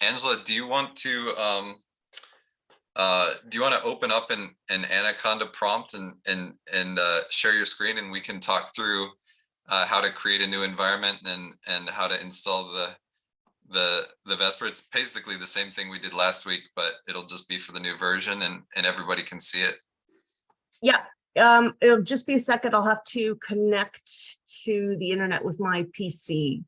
Angela, do you want to open up an Anaconda prompt and share your screen, and we can talk through how to create a new environment and how to install the Vesper. It's basically the same thing we did last week, but it'll just be for the new version, and everybody can see it. Yeah, it'll just be a second. I'll have to connect to the internet with my PC.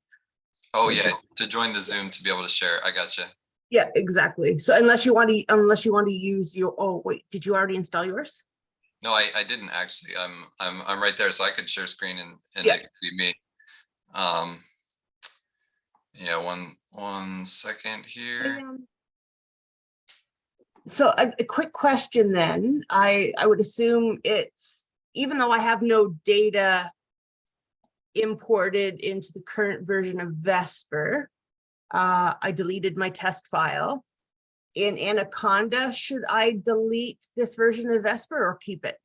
Oh yeah, to join the Zoom to be able to share. I gotcha. Yeah, exactly. So unless you want to use your, oh wait, did you already install yours? No, I didn't actually. I'm right there, so I could share screen and Yeah. it could be me. Yeah, one second here. So a quick question then. I would assume it's, even though I have no data imported into the current version of Vesper, I deleted my test file. In Anaconda, should I delete this version of Vesper or keep it?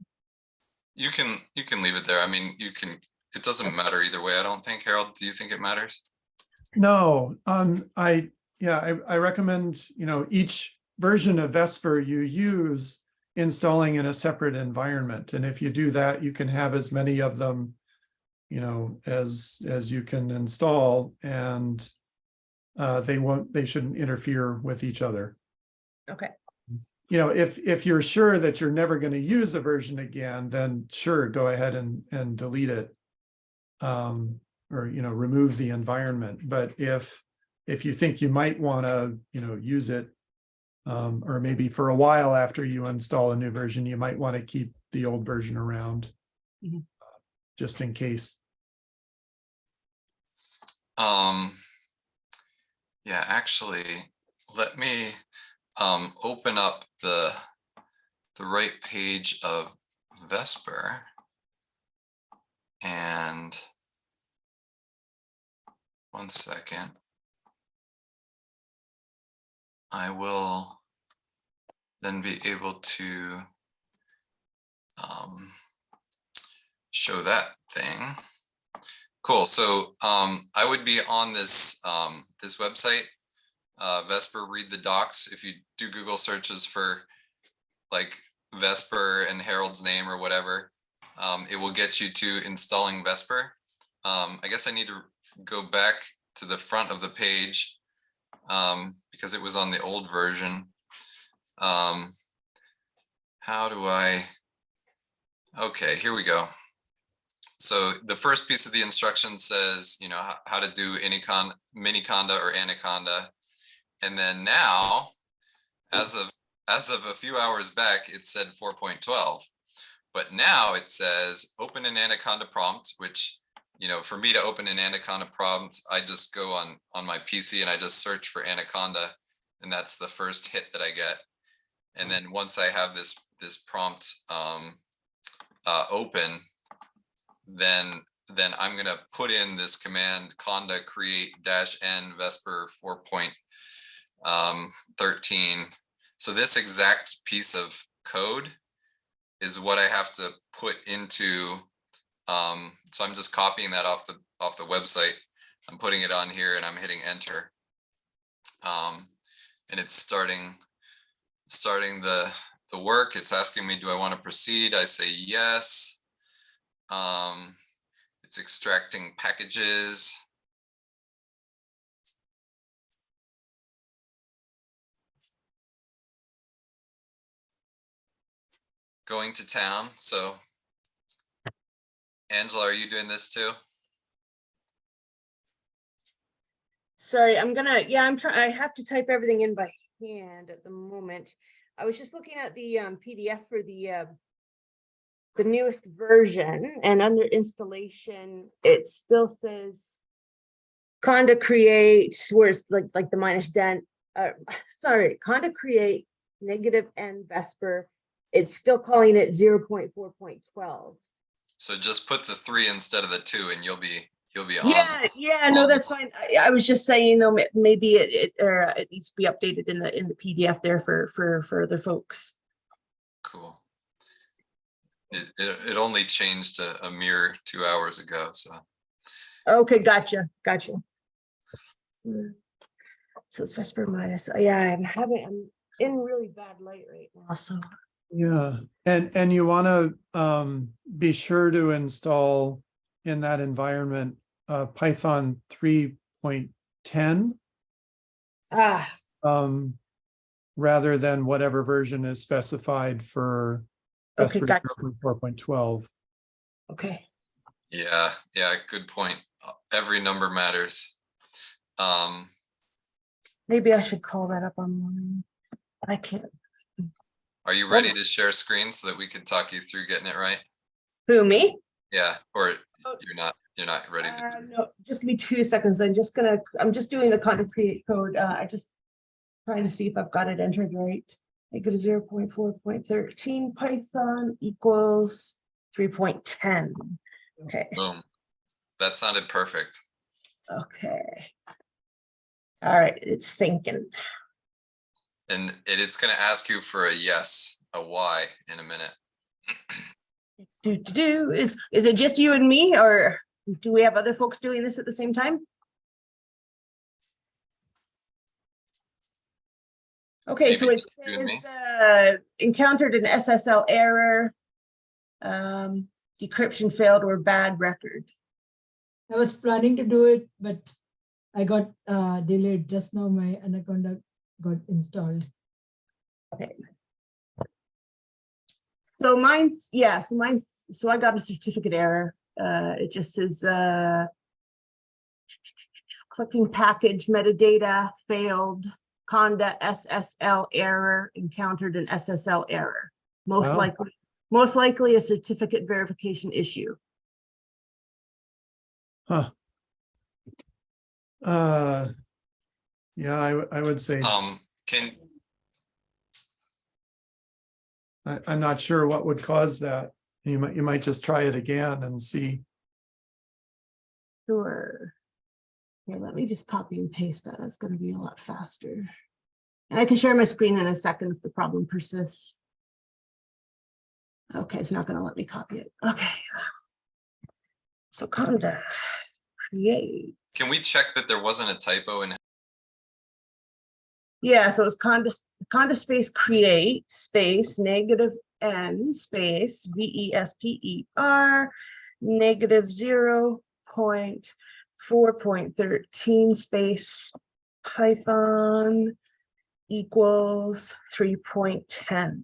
You can leave it there. I mean, it doesn't matter either way, I don't think. Harold, do you think it matters? No, I recommend, each version of Vesper you use installing in a separate environment. And if you do that, you can have as many of them, as you can install, and they shouldn't interfere with each other. Okay. If you're sure that you're never going to use a version again, then sure, go ahead and delete it. Or remove the environment. But if you think you might want to use it, or maybe for a while after you install a new version, you might want to keep the old version around, just in case. Yeah, actually, let me open up the right page of Vesper, and one second. I will then be able to show that thing. Cool. So I would be on this this website, Vesper Read the Docs. If you do Google searches for like Vesper and Harold's name or whatever, it will get you to installing Vesper. I guess I need to go back to the front of the page because it was on the old version. How do I, okay, here we go. So the first piece of the instruction says, you know, how to do miniconda or anaconda. And then now, as of a few hours back, it said 4.12. But now it says open an anaconda prompt, which, you know, for me to open an anaconda prompt, I just go on my PC and I just search for anaconda, and that's the first hit that I get. And then once I have this prompt open, then I'm gonna put in this command conda create -n Vesper 4.13. So this exact piece of code is what I have to put into. So I'm just copying that off the website. I'm putting it on here and I'm hitting enter. And it's starting the work. It's asking me, do I want to proceed? I say yes. It's extracting packages. Going to town. So Angela, are you doing this too? Sorry, I'm trying, I have to type everything in by hand at the moment. I was just looking at the PDF for the newest version, and under installation, it still says conda create, where it's like the minus den, sorry, conda create -n Vesper. It's still calling it 0.4.12. So just put the 3 instead of the 2 and you'll be on. Yeah, no, that's fine. I was just saying though, maybe it needs to be updated in the PDF there for other folks. Cool. It only changed a mere 2 hours ago, so. Okay, gotcha. So it's Vesper minus. Yeah, I'm in really bad light right now, so. Yeah, and you want to be sure to install in that environment Python 3.10 rather than whatever version is specified for Okay, Vesper gotcha. 4.12. Okay. Yeah, good point. Every number matters. Maybe I should call that up online. I can't. Are you ready to share screen so that we can talk you through getting it right? Who, me? Yeah, or you're not ready to do it. No, just give me 2 seconds. I'm just doing the content create code. I just trying to see if I've got it entered right. -0.4.13 Python equals 3.10. Okay. Boom. That sounded perfect. Okay. All right, it's thinking. And it's going to ask you for a yes, a Y in a minute. Is it just you and me, or do we have other folks doing this at the same time? Okay, Maybe so it just you and me. says encountered an SSL error, decryption failed or bad record. I was planning to do it, but I got delayed. Just now my Anaconda got installed. Okay. So so I got a certificate error. It just says clicking package metadata failed, conda SSL error, encountered an SSL error. Most likely a certificate verification issue. Huh. Yeah, I would say I'm not sure what would cause that. You might just try it again and see. Sure. Yeah, let me just copy and paste that. That's going to be a lot faster. And I can share my screen in a second if the problem persists. Okay, it's not going to let me copy it. Okay. So conda create. Can we check that there wasn't a typo in? Yeah, so it's conda space create space -n space VESPER -0.4.13 space Python equals 3.10.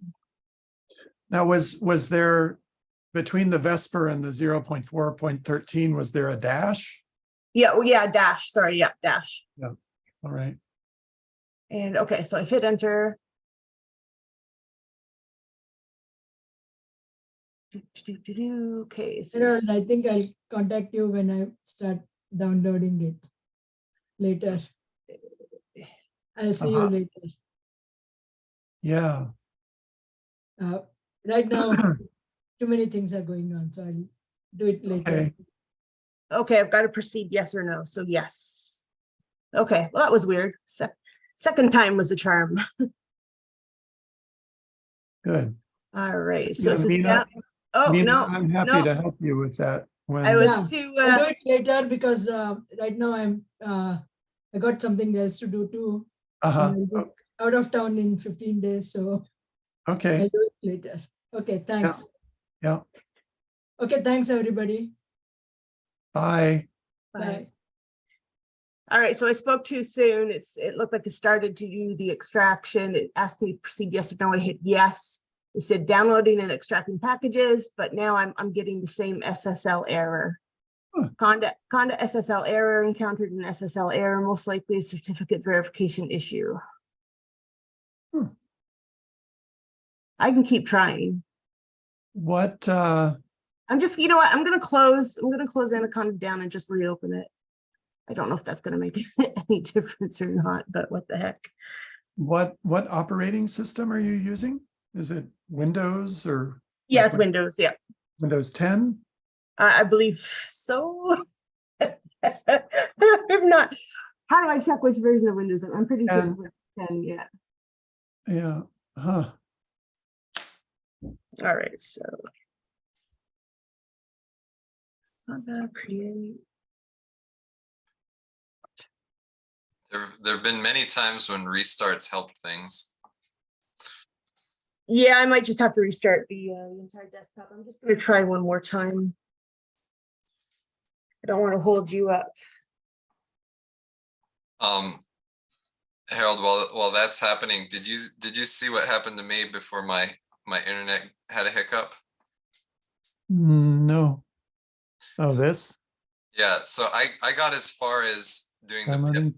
Now, was there, between the Vesper and the 0.4.13, was there a dash? Yeah, oh yeah, dash, sorry, yeah, dash. All right. And okay, so I hit enter. Okay, so Harold, I think I'll contact you when I start downloading it later. I'll see you later. Yeah. Right now, too many things are going on, so I'll do it later. Okay. okay, I've got to proceed, yes or no, so yes. Okay, well, that was weird. Second time was a charm. Good. All right, so Yeah, it says, Mina, oh, Mina, no, I'm happy no. to help you with that. When I was Yeah, too, I'll do it later because right now I got something else to do too. And I'll be out of town in 15 days, so Okay. I'll do it later. Okay, thanks. Yeah. Okay, thanks everybody. Bye. Bye. All right, so I spoke too soon. It looked like it started to do the extraction. It asked me to proceed yes or no. I hit yes. It said downloading and extracting packages, but now I'm getting the same SSL error. Huh. Conda SSL error, encountered an SSL error, most likely a certificate verification issue. I can keep trying. What, I'm just, you know what, I'm gonna close Anaconda down and just reopen it. I don't know if that's gonna make any difference or not, but what the heck. what operating system are you using? Is it Windows or? Yeah, like it's Windows, yeah. Windows 10? I believe so. I'm not. How do I check which version of Windows? I'm pretty sure it's Windows 10, yeah. Yeah. Huh. All right, so. Create. There have been many times when restarts helped things. Yeah, I might just have to restart the entire desktop. I'm just going to try one more time. I don't want to hold you up. Harold, while that's happening, did you see what happened to me before my internet had a hiccup? No. Oh, this? Yeah, so I got as far as doing the pip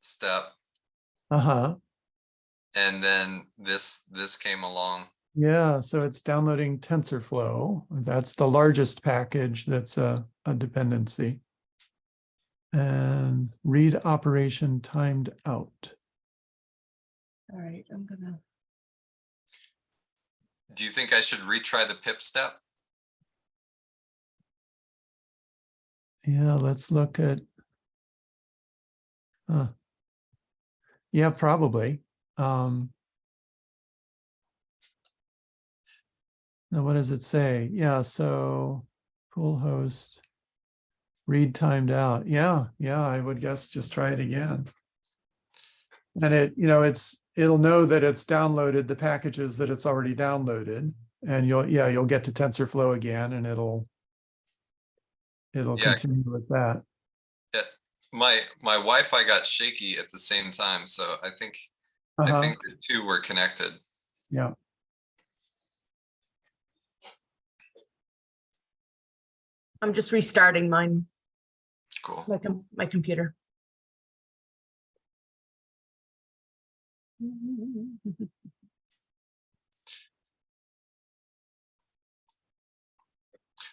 step, Uh-huh. and then this came along. Yeah, so it's downloading TensorFlow. That's the largest package that's a dependency. And read operation timed out. All right, I'm gonna. Do you think I should retry the pip step? Yeah, let's look at. Yeah, probably. Now, what does it say? Yeah, so pool host, read timed out. Yeah, I would guess just try it again. And it'll know that it's downloaded the packages that it's already downloaded, and you'll get to TensorFlow again, and it'll continue with that. Yeah, my Wi-Fi got shaky at the same time, so I think the two were connected. Yeah. I'm just restarting mine. Cool. My computer.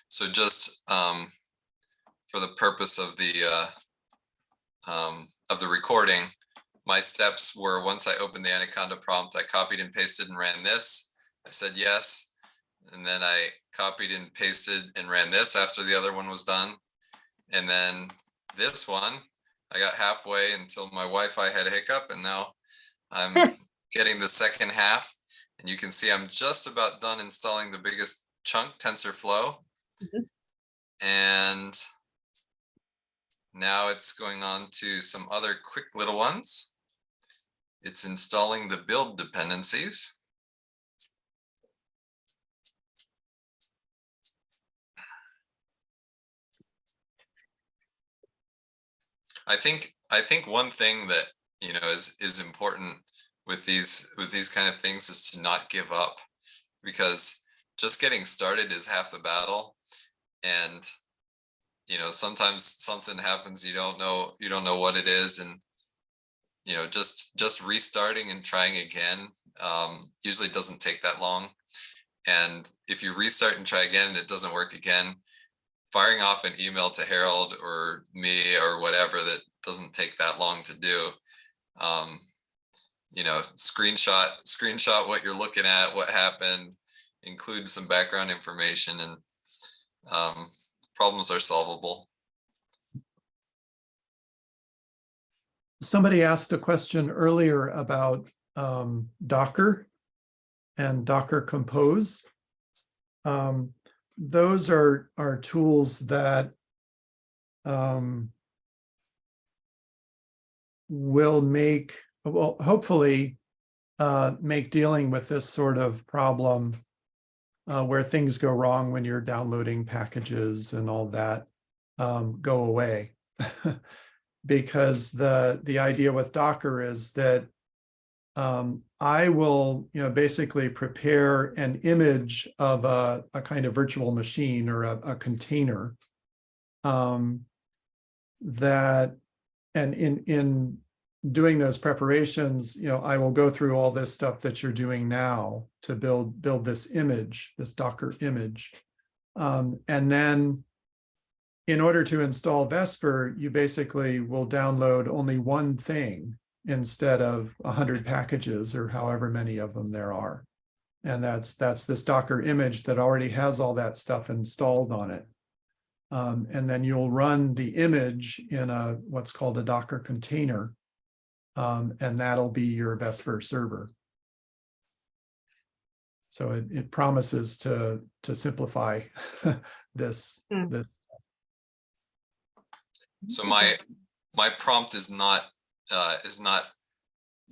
So just for the purpose of the recording, my steps were, once I opened the Anaconda prompt, I copied and pasted and ran this. I said yes, and then I copied and pasted and ran this after the other one was done, and then this one I got halfway until my Wi-Fi had a hiccup, and now I'm getting the second half, and you can see I'm just about done installing the biggest chunk, TensorFlow. And now it's going on to some other quick little ones. It's installing the build dependencies. I think one thing that is important with these kind of things is to not give up, because just getting started is half the battle. And you know, sometimes something happens, you don't know what it is, and you know, just restarting and trying again usually doesn't take that long. And if you restart and try again and it doesn't work again, firing off an email to Harold or me or whatever, that doesn't take that long to do. You know, screenshot what you're looking at, what happened, include some background information, and problems are solvable. Somebody asked a question earlier about Docker and Docker Compose. Those are tools that will make, well, hopefully make dealing with this sort of problem where things go wrong when you're downloading packages and all that go away. Because the idea with Docker is that I will, you know, basically prepare an image of a kind of virtual machine or a container that, and in doing those preparations, you know, I will go through all this stuff that you're doing now to build this image, this Docker image, and then in order to install Vesper, you basically will download only one thing instead of 100 packages or however many of them there are. And that's this Docker image that already has all that stuff installed on it. And then you'll run the image in what's called a Docker container, and that'll be your Vesper server. So it promises to simplify this. So my prompt is not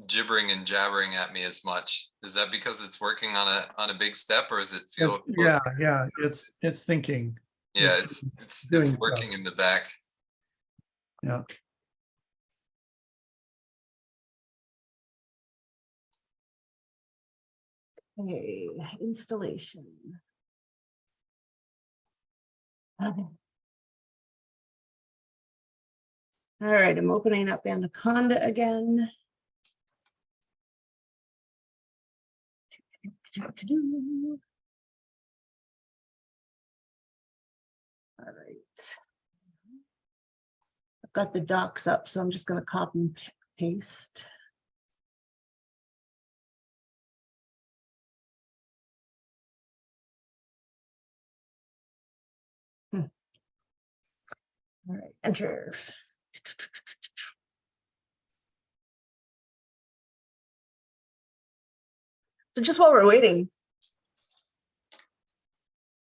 gibbering and jabbering at me as much. Is that because it's working on a big step, or is it feel? Yeah, it's thinking. Yeah, it's working stuff in the back. Yeah. Okay, installation. Okay. All right, I'm opening up Anaconda again. All right. I've got the docs up, so I'm just going to copy and paste. All right, enter. So just while we're waiting,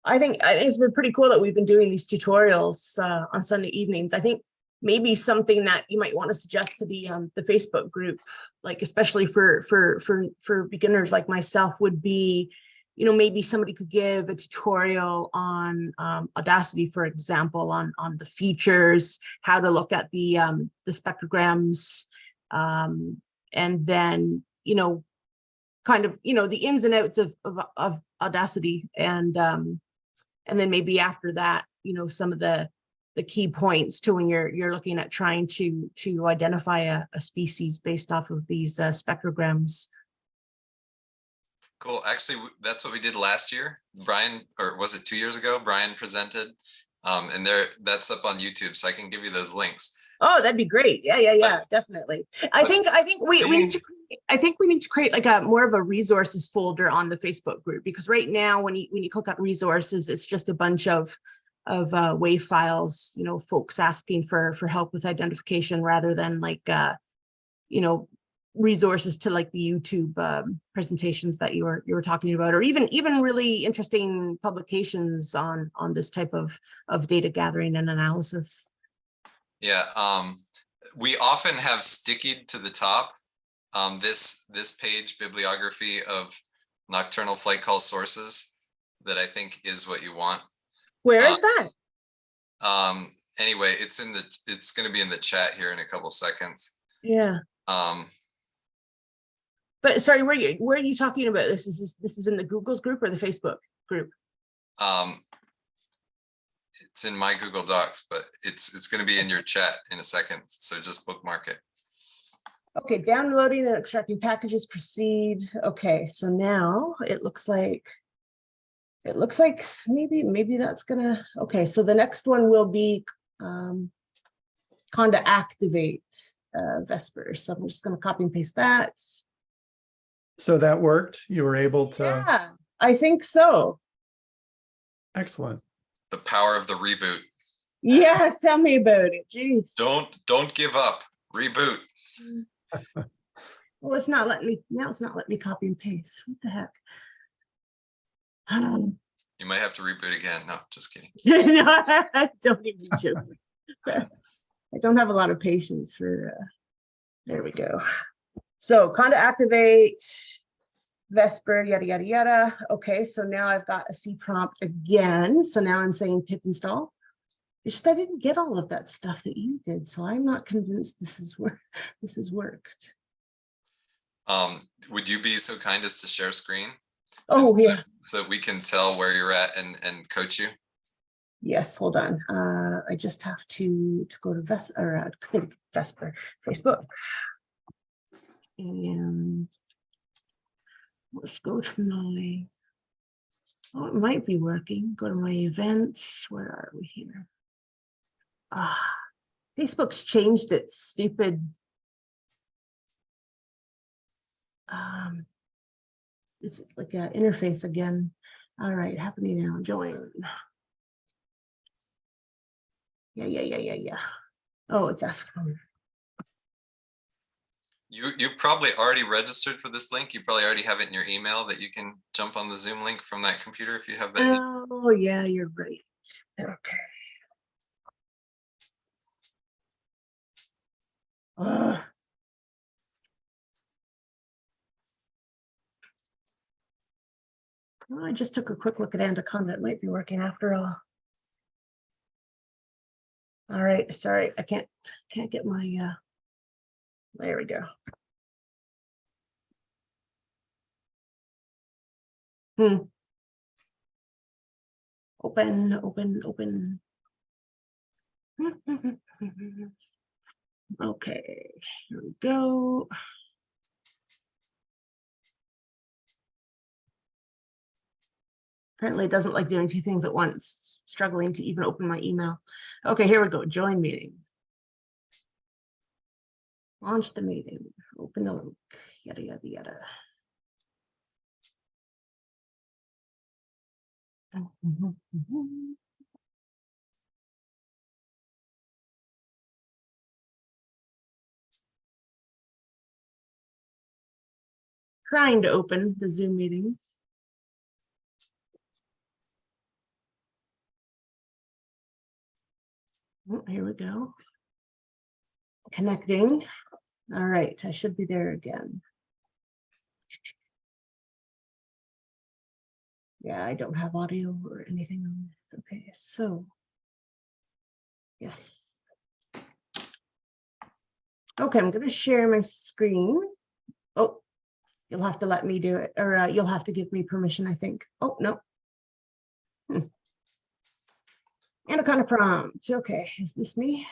I think it's been pretty cool that we've been doing these tutorials on Sunday evenings. I think maybe something that you might want to suggest to the Facebook group, like especially for beginners like myself, would be, you know, maybe somebody could give a tutorial on Audacity, for example, on the features, how to look at the spectrograms, and then, you know, kind of, you know, the ins and outs of Audacity, and then maybe after that, you know, some of the key points to when you're looking at trying to identify a species based off of these spectrograms. Cool. Actually, that's what we did last year. Brian, or was it 2 years ago? Brian presented, and that's up on YouTube, so I can give you those links. Oh, that'd be great. Yeah, definitely. I think we need to create like a more of a resources folder on the Facebook group, because right now when you click on resources, it's just a bunch of WAV files, you know, folks asking for help with identification, rather than like you know, resources to like the YouTube presentations that you were talking about, or even really interesting publications on this type of data gathering and analysis. Yeah, we often have stickied to the top this page, bibliography of nocturnal flight call sources, that I think is what you want. Where is that? Anyway, it's going to be in the chat here in a couple seconds. Yeah. But sorry, where are you talking about this? This is in the Google's group or the Facebook group? It's in my Google Docs, but it's going to be in your chat in a second. So just bookmark it. Okay, downloading and extracting packages, proceed. Okay, so now it looks like maybe that's gonna, okay, so the next one will be Conda activate Vesper. So I'm just gonna copy and paste that. So that worked? You were able to, Yeah, I think so. excellent. The power of the reboot. Yeah, tell me about it. Jeez. Don't give up. Reboot. Well, it's not letting me, now it's not letting me copy and paste. What the heck? You might have to reboot again. No, just kidding. No, I don't even joke. I don't have a lot of patience for, there we go. So Conda activate, Vesper, yada, yada, yada. Okay, so now I've got a C prompt again. So now I'm saying pip install. It's just I didn't get all of that stuff that you did, so I'm not convinced this has worked. Would you be so kind as to share screen? Oh yeah. So we can tell where you're at and coach you? Yes, hold on. I just have to go to Vesper, Facebook. And let's go to my, oh, it might be working. Go to my events. Where are we here? Facebook's changed its stupid it's like an interface again. All right, happening now. Join. Yeah. Oh, it's asking. You probably already registered for this link. You probably already have it in your email that you can jump on the Zoom link from that computer if you have that. Oh yeah, you're right. Okay. Well, I just took a quick look at Anaconda. It might be working after all. All right, sorry, I can't get my there we go. Open. Okay, here we go. Apparently it doesn't like doing two things at once, struggling to even open my email. Okay, here we go, join meeting. Launch the meeting, open the link, yada, yada, yada. Trying to open the Zoom meeting. Oh, here we go. Connecting. All right, I should be there again. Yeah, I don't have audio or anything on this. Okay, so yes. Okay, I'm going to share my screen. Oh, you'll have to let me do it, or you'll have to give me permission, I think. Oh, no. Anaconda prompt. Okay, is this me?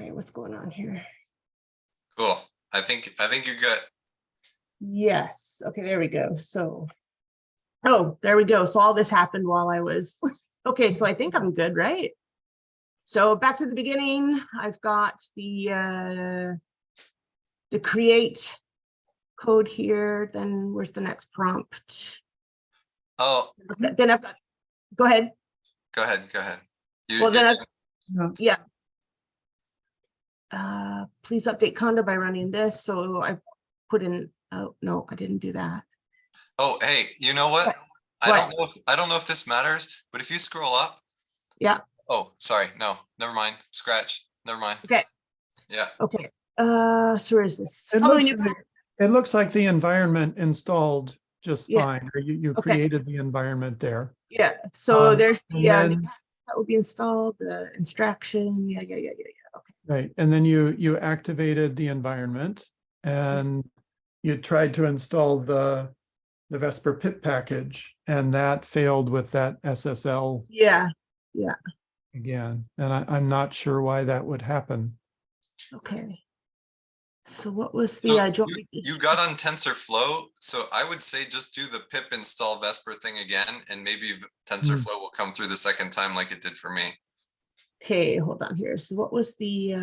Okay, what's going on here? Cool. I think you're good. Yes. Okay, there we go. So, oh, there we go. So all this happened while I was, okay, so I think I'm good, right? So back to the beginning, I've got the create code here. Then where's the next prompt? Oh, Then I've got, go ahead. Go ahead. Well, then yeah. Please update Conda by running this. So I put in, oh no, I didn't do that. Oh, hey, you know what? I don't know if this matters, but if you scroll up. Yeah. Oh, sorry. No, never mind. Scratch. Never mind. Okay. Yeah. Okay. So where is this? It looks like the environment installed just Yeah. fine, or you created the environment there. Yeah. So there's the then, that will be installed, the instruction. Yeah. Right, and then you activated the environment and you tried to install the Vesper pip package, and that failed with that SSL Yeah, again. And I'm not sure why that would happen. okay. So what was the, So do you want me to- you got on TensorFlow, so I would say just do the pip install Vesper thing again, and maybe TensorFlow will come through the second time like it did for me. okay, hold on here. So what was the,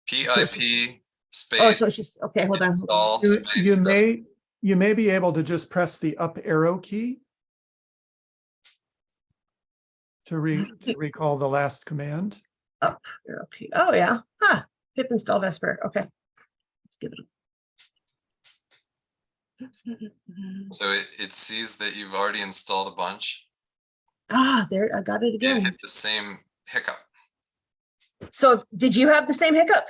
PIP oh, space so it's just, okay, hold on. install You, space you Vesper. may be able to just press the up arrow key to recall the last command. Up here, okay. Oh, yeah. Huh. Pip install Vesper. Okay. Let's give it So it sees that you've already installed a bunch. Ah, there, I got it It again. hit the same hiccup. So did you have the same hiccup?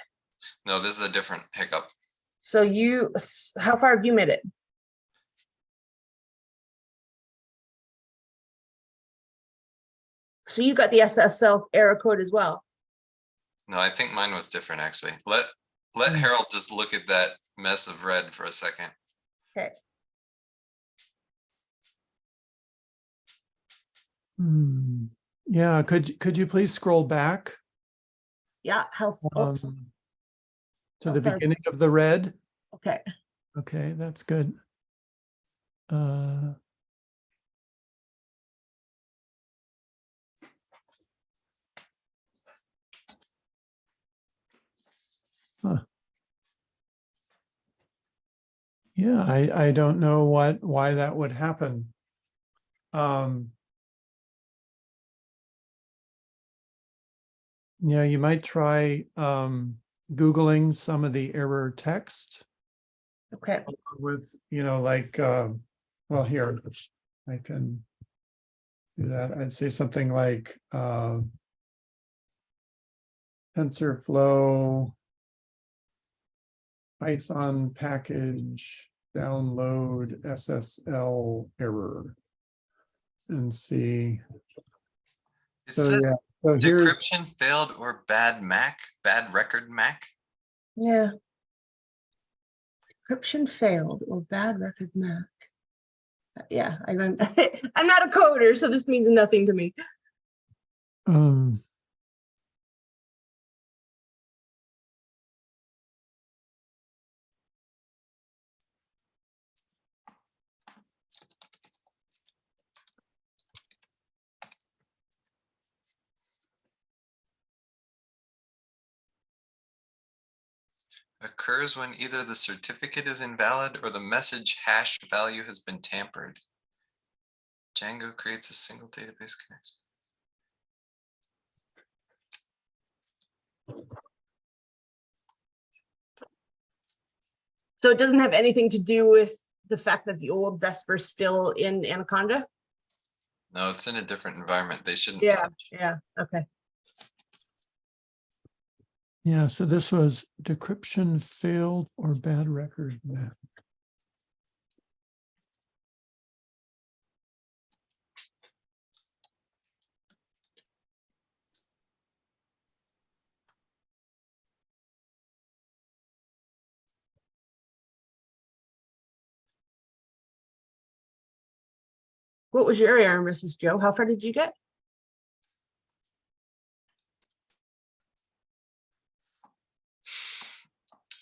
No, this is a different hiccup. So how far have you made it? So you got the SSL error code as well. No, I think mine was different actually. Let Harold just look at that mess of red for a second. Okay. Yeah, could you please scroll back Yeah, health. Oops. to the Okay. beginning of the red? Okay. Okay, that's good. Yeah, I don't know why that would happen. Yeah, you might try Googling some of the error text Okay. with, like, well, here, I can do that. I'd say something like TensorFlow Python package download SSL error and see. It So says yeah, so here's decryption failed or bad record Mac. Yeah. Encryption failed or bad record Mac. Yeah, I'm not a coder, so this means nothing to me. Occurs when either the certificate is invalid or the message hash value has been tampered. Django creates a single database connection. So it doesn't have anything to do with the fact that the old Vesper's still in Anaconda? No, it's in a different environment. They shouldn't Yeah, touch. yeah, okay. Yeah, so this was decryption failed or bad record Mac. What was your error, Mrs. Joe? How far did you get?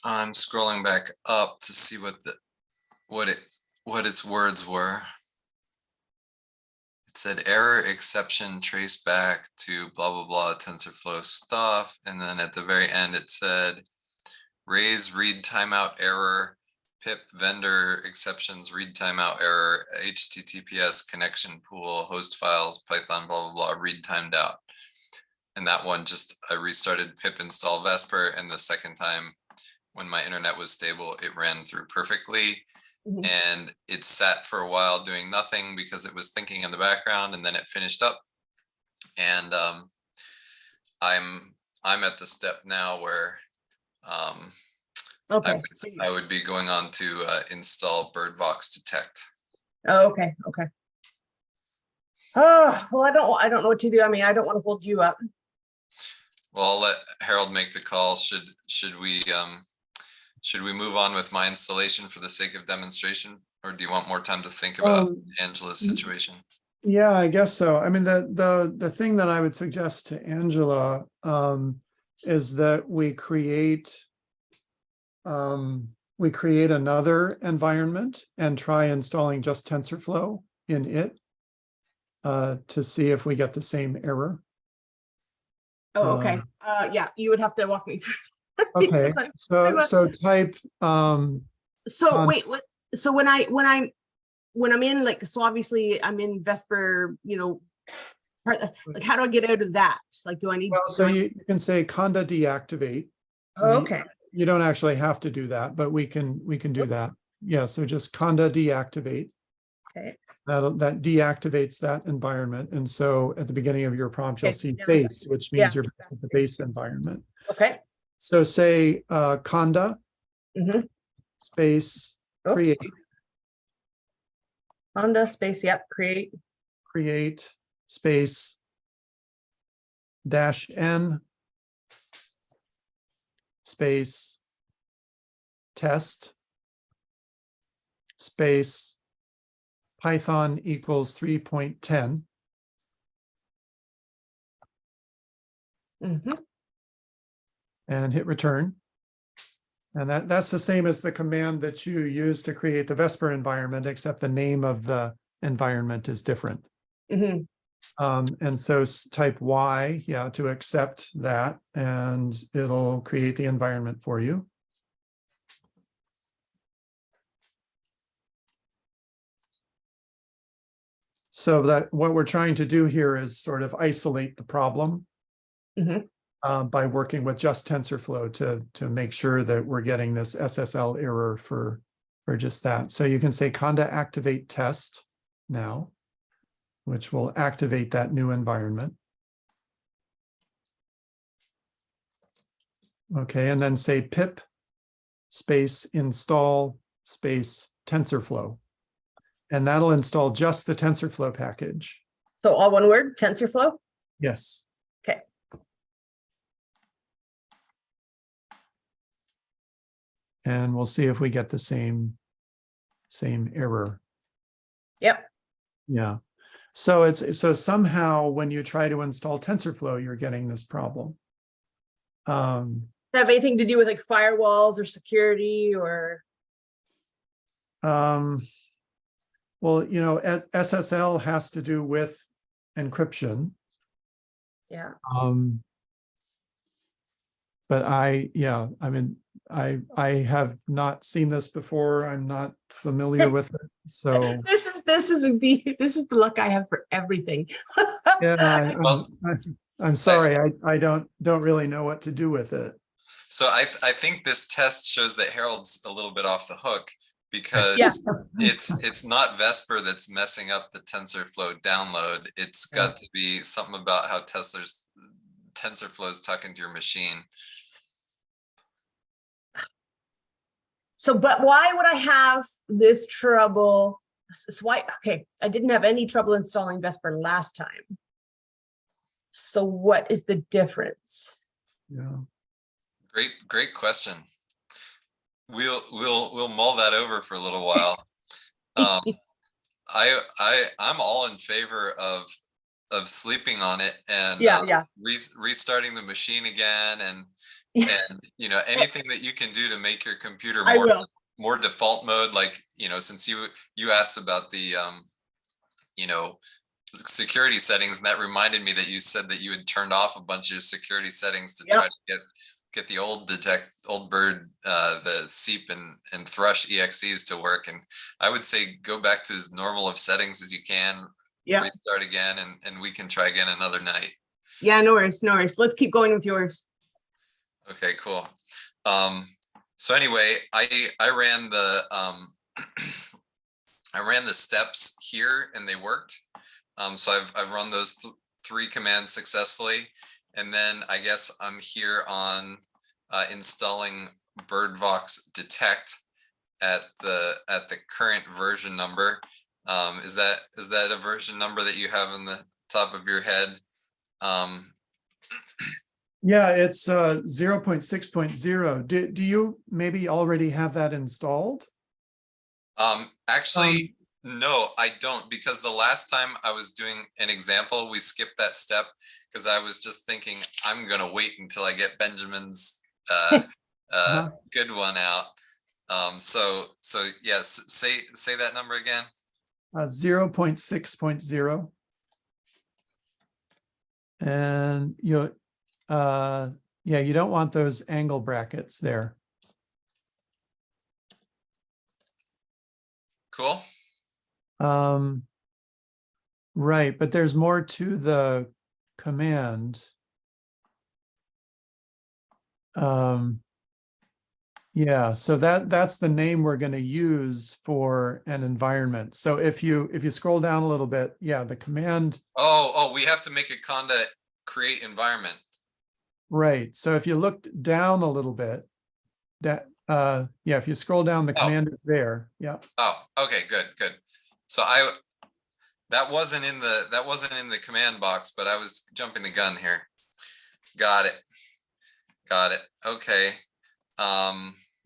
I'm scrolling back up to see what its words were. It said error exception trace back to blah blah blah TensorFlow stuff, and then at the very end it said raise read timeout error, pip vendor exceptions read timeout error, HTTPS connection pool host files Python blah blah blah read timed out. And that one just I restarted pip install Vesper, and the second time when my internet was stable, it ran through perfectly. And it sat for a while doing nothing because it was thinking in the background, and then it finished up. And I'm at the step now where Okay. I would be going on to install BirdVox Detect. Oh, okay, okay. Oh, well, I don't know what to do. I mean, I don't want to hold you up. Well, I'll let Harold make the call. Should we move on with my installation for the sake of demonstration? Or do you want more time to think about Angela's situation? Yeah, I guess so. I mean, the thing that I would suggest to Angela is that we create another environment and try installing just TensorFlow in it to see if we get the same error. Oh, okay. Yeah, you would have to walk me through. Okay, so type So wait, what? So when I'm in, like, so obviously I'm in Vesper, like, how do I get out of that? Like, do I need? well, so you can say conda deactivate. I Oh, mean, okay. you don't actually have to do that, but we can do that. Yeah, so just conda deactivate. Okay. That deactivates that environment. And so at the beginning of your prompt, you'll Okay, see yeah. base, which means Yeah. you're back at the base environment. Okay. So say conda Mhm. space Oops. create Honda space. Yep. Create. space -n space test space Python equals 3.10. Mhm. And hit return. And that's the same as the command that you use to create the Vesper environment, except the name of the environment is different. Mhm. And so type Y, yeah, to accept that, and it'll create the environment for you. So that what we're trying to do here is sort of isolate the problem Mhm. by working with just TensorFlow to make sure that we're getting this SSL error for just that. So you can say conda activate test now, which will activate that new environment. Okay, and then say pip space install space TensorFlow. And that'll install just the TensorFlow package. So all one word, TensorFlow. Yes. Okay. And we'll see if we get the same error. Yep. Yeah. So somehow when you try to install TensorFlow, you're getting this problem. Does that have anything to do with like firewalls or security or? Well, SSL has to do with encryption. Yeah. But I mean, I have not seen this before. I'm not familiar with it. So This is the luck I have for everything. yeah, Well, I'm sorry. I don't really know what to do with it. So I think this test shows that Harold's a little bit off the hook because Yeah. it's not Vesper that's messing up the TensorFlow download. It's got to be something about how TensorFlow is tucked into your machine. So, but why would I have this trouble? So why? Okay, I didn't have any trouble installing Vesper last time. So what is the difference? Yeah. Great question. We'll mull that over for a little while. I'm all in favor of sleeping on it and restarting the machine again and anything that you can do to make your computer more default mode, like since you asked about the security settings, and that reminded me that you said that you had turned off a bunch of security settings to try to get the old bird the seep and thrush exes to work. And I would say go back to as normal of settings as you can, restart again, and we can try again another night. Yeah, no worries. Let's keep going with yours. Okay, cool. So anyway, I ran the I ran the steps here and they worked. So I've run those 3 commands successfully. And then I guess I'm here on installing birdvox detect at the current version number. Is that a version number that you have in the top of your head? Yeah, it's 0.6.0. Do you maybe already have that installed? Actually, no, I don't, because the last time I was doing an example, we skipped that step because I was just thinking I'm gonna wait until I get Benjamin's good one out. So yes, say that number again. 0.6.0. And you, yeah, you don't want those angle brackets there. Cool. Right, but there's more to the command. Yeah, so that's the name we're going to use for an environment. So if you scroll down a little bit, yeah, the command. Oh, we have to make a conda create environment. Right. So if you looked down a little bit, that yeah, if you scroll down, the command is there. Yeah. Oh, okay, good. So that wasn't in the command box, but I was jumping the gun here. Got it. Okay.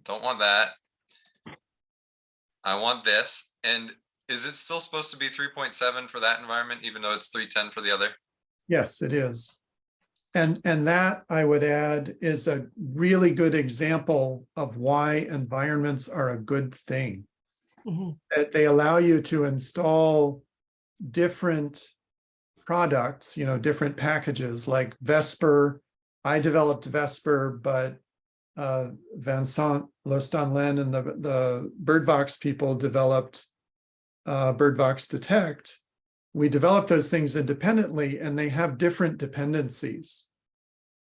Don't want that. I want this. And is it still supposed to be 3.7 for that environment, even though it's 310 for the other? Yes, it is. And that, I would add, is a really good example of why environments are a good thing. That they allow you to install different products, different packages like Vesper. I developed Vesper, but Vincent Lostanlen and the Birdvox people developed Birdvox Detect. We developed those things independently, and they have different dependencies.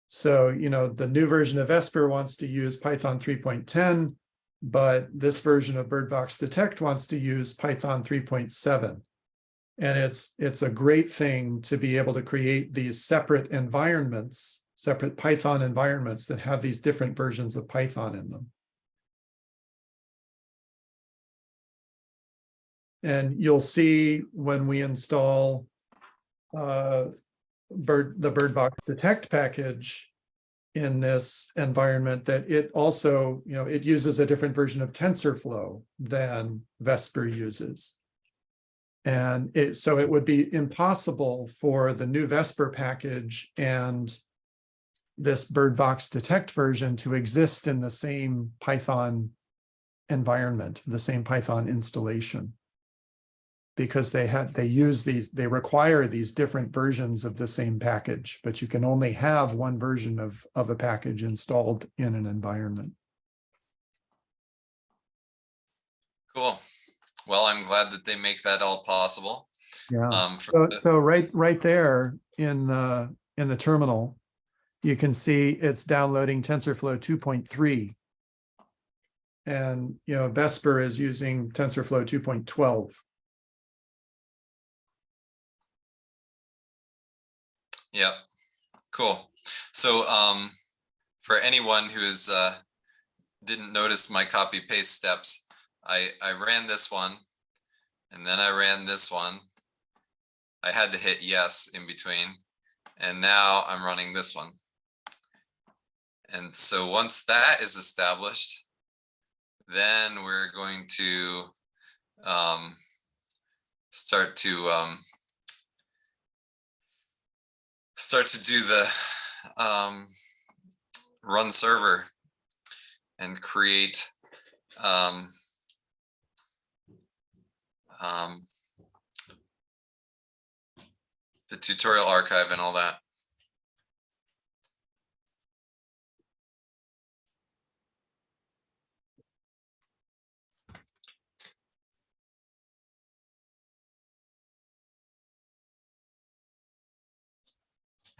So, the new version of Vesper wants to use Python 3.10, but this version of Birdvox Detect wants to use Python 3.7. And it's a great thing to be able to create these separate environments, separate Python environments that have these different versions of Python in them. And you'll see when we install the Birdvox Detect package in this environment that it also, it uses a different version of TensorFlow than Vesper uses. And so it would be impossible for the new Vesper package and this Birdvox Detect version to exist in the same Python environment, the same Python installation, because they require these different versions of the same package, but you can only have one version of a package installed in an environment. Cool. Well, I'm glad that they make that all possible. Yeah. So right there in the terminal, you can see it's downloading TensorFlow 2.3. And Vesper is using TensorFlow 2.12. Yeah, cool. So for anyone who is didn't notice my copy paste steps, I ran this one, and then I ran this one. I had to hit yes in between, and now I'm running this one. And so once that is established, then we're going to start to do the run server and create the tutorial archive and all that.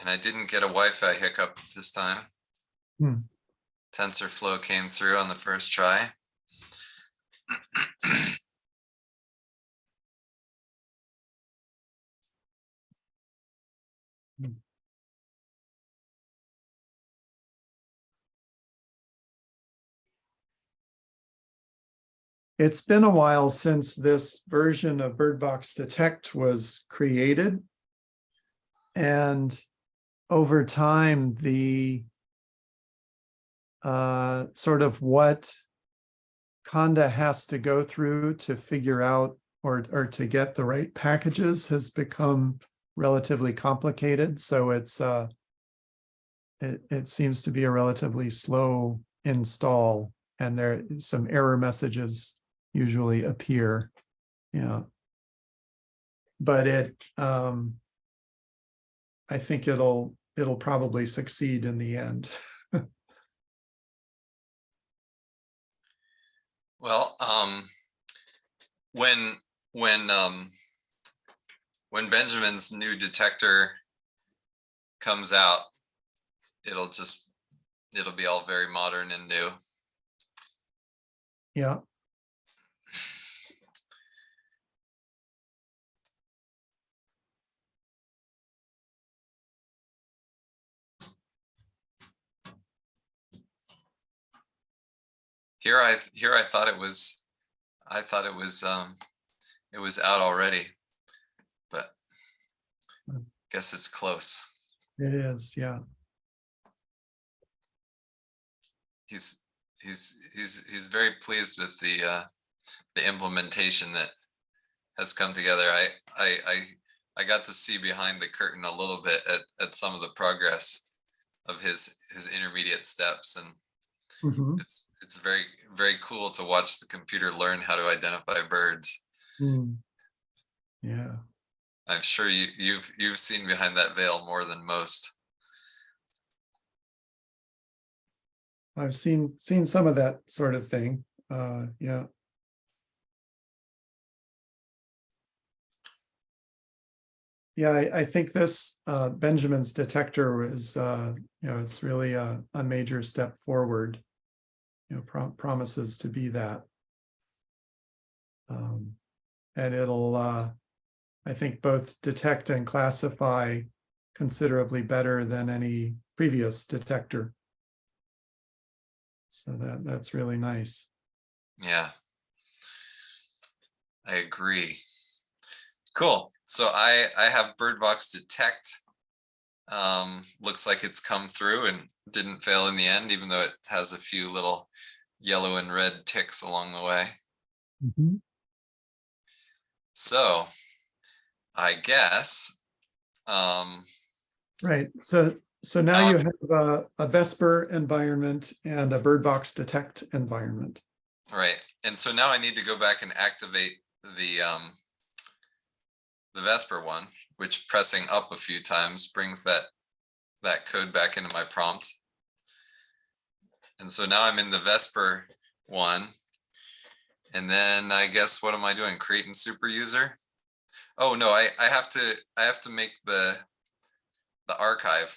And I didn't get a Wi-Fi hiccup this time. TensorFlow came through on the first try. It's been a while since this version of Birdvox Detect was created. And over time, the sort of what Conda has to go through to figure out or to get the right packages has become relatively complicated. So it's it seems to be a relatively slow install, and there some error messages usually appear. Yeah. But I think it'll probably succeed in the end. Well, when Benjamin's new detector comes out, it'll be all very modern and new. Yeah. Here I thought it was it was out already, but guess it's close. It is, yeah. He's very pleased with the implementation that has come together. I got to see behind the curtain a little bit at some of the progress of his intermediate steps, and Mhm. it's very, very cool to watch the computer learn how to identify birds. Mm. Yeah. I'm sure you've seen behind that veil more than most. I've seen some of that sort of thing. Yeah. Yeah, I think this Benjamin's detector was it's really a major step forward. Promises to be that. And it'll I think both detect and classify considerably better than any previous detector. So that's really nice. Yeah, I agree. Cool. So I have BirdVox detect. Looks like it's come through and didn't fail in the end, even though it has a few little yellow and red ticks along the way. Mm-hmm. So I guess right. So now you have a Vesper environment and a BirdVox detect environment. Right. And so now I need to go back and activate the Vesper one, which pressing up a few times brings that code back into my prompt. And so now I'm in the Vesper one. And then I guess, what am I doing? Creating super user? Oh no, I have to make the archive.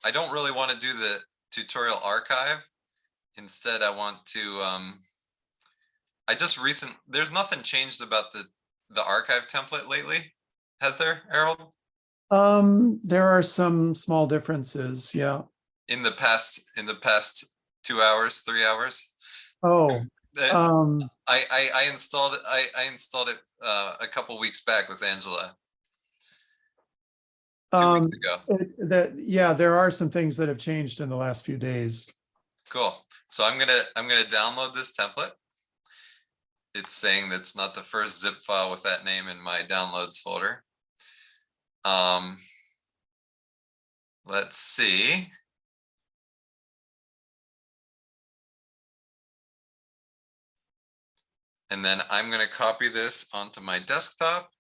I don't really want to do the tutorial archive. Instead, I want to there's nothing changed about the archive template lately, has there, Harold? There are some small differences, yeah. In the past 2 hours, 3 hours. Oh, I installed it a couple weeks back with Angela. 2 weeks ago. Yeah, there are some things that have changed in the last few days. Cool. So I'm gonna download this template. It's saying that's not the first zip file with that name in my downloads folder. Let's see. And then I'm going to copy this onto my desktop.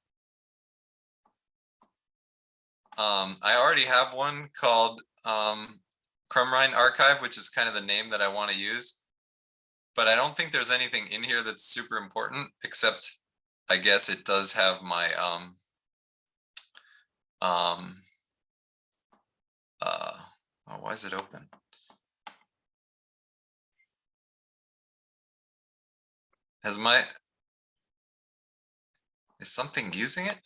I already have one called Crumrine Archive, which is kind of the name that I want to use. But I don't think there's anything in here that's super important, except I guess it does have my oh, why is it open? Is something using it?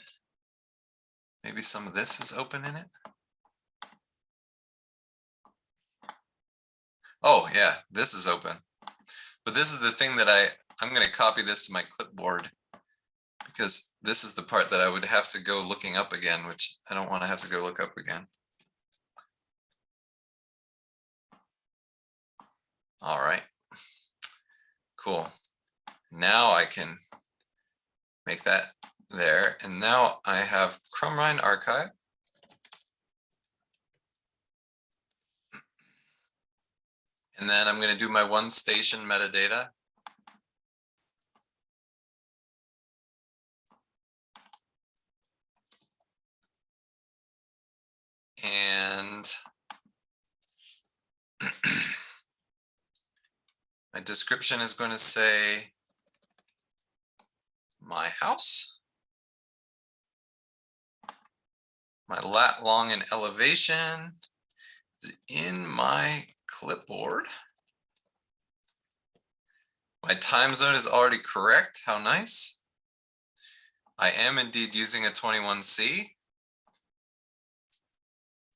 Maybe some of this is open in it. Oh yeah, this is open. But this is the thing that I'm going to copy this to my clipboard, because this is the part that I would have to go looking up again, which I don't want to have to go look up again. All right, cool. Now I can make that there. And now I have Crumrine archive. And then I'm going to do my one station metadata. And my description is going to say my house, my lat, long, and elevation is in my clipboard. My time zone is already correct. How nice. I am indeed using a 21C.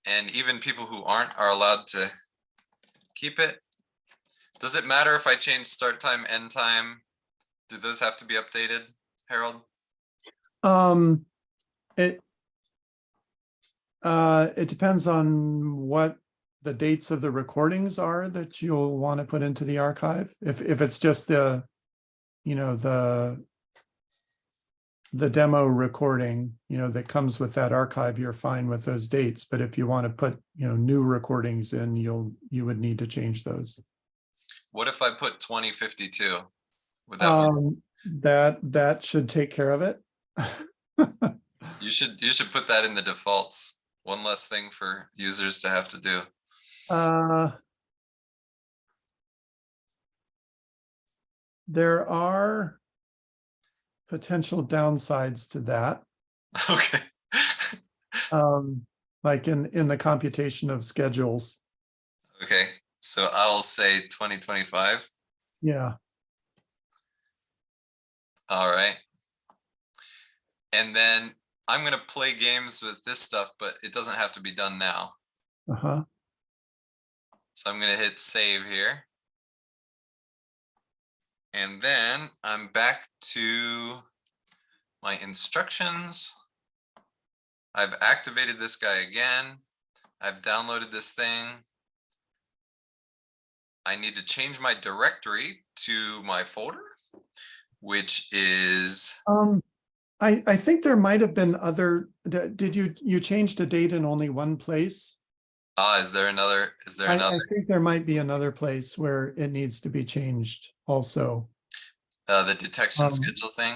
And even people who aren't are allowed to keep it. Does it matter if I change start time, end time? Do those have to be updated, Harold? It depends on what the dates of the recordings are that you'll want to put into the archive. If it's just the, you know, the demo recording, you know, that comes with that archive, you're fine with those dates. But if you want to put, you know, new recordings in, you would need to change those. What if I put 2052? Would that work? That should take care of it. You should put that in the defaults. One less thing for users to have to do. There are potential downsides to that. Okay. Like in the computation of schedules. Okay. So I'll say 2025. Yeah. All right. And then I'm going to play games with this stuff, but it doesn't have to be done now. Uh-huh. So I'm going to hit save here. And then I'm back to my instructions. I've activated this guy again. I've downloaded this thing. I need to change my directory to my folder, which is I think there might have been other, did you change the date in only one place? is there another? I think there might be another place where it needs to be changed also. The detection schedule thing?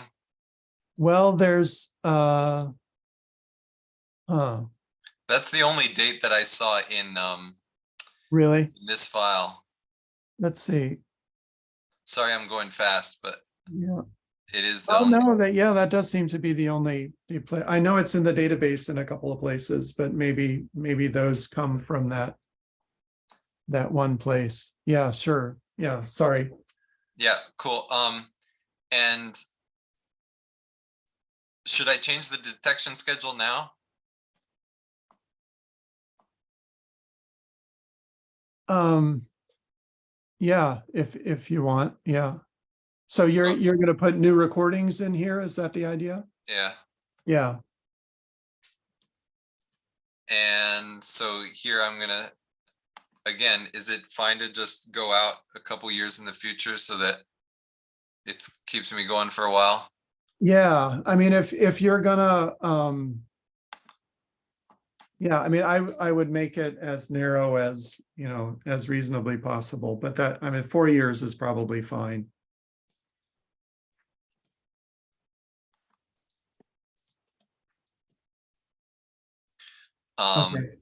Well, there's That's the only date that I saw in really? this file. Let's see. Sorry, I'm going fast, but Yeah. it is the Oh only. no, that does seem to be the only play. I know it's in the database in a couple of places, but maybe those come from that one place. Yeah, sure. Yeah, sorry. Yeah, cool. And should I change the detection schedule now? Yeah, if you want, yeah. So you're going to put new recordings in here, is that the idea? Yeah. Yeah. And so here I'm gonna, again, is it fine to just go out a couple years in the future so that it keeps me going for a while? Yeah, I mean, if you're gonna, yeah, I mean, I would make it as narrow as, you know, as reasonably possible, but that, I mean, 4 years is probably fine. Okay.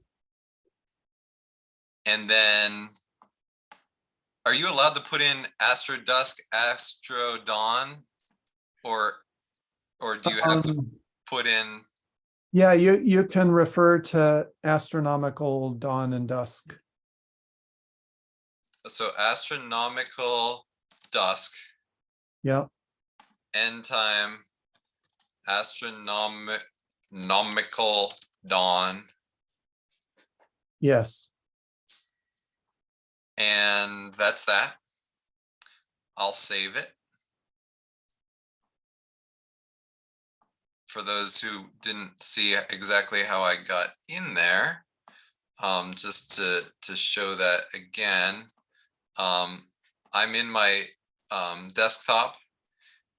And then, are you allowed to put in Astro Dusk, Astro Dawn, or do you have to put in? Yeah, you can refer to astronomical dawn and dusk. So astronomical dusk, Yeah. end time, astronomical dawn, Yes. and that's that. I'll save it. for those who didn't see exactly how I got in there, just to show that again, I'm in my desktop,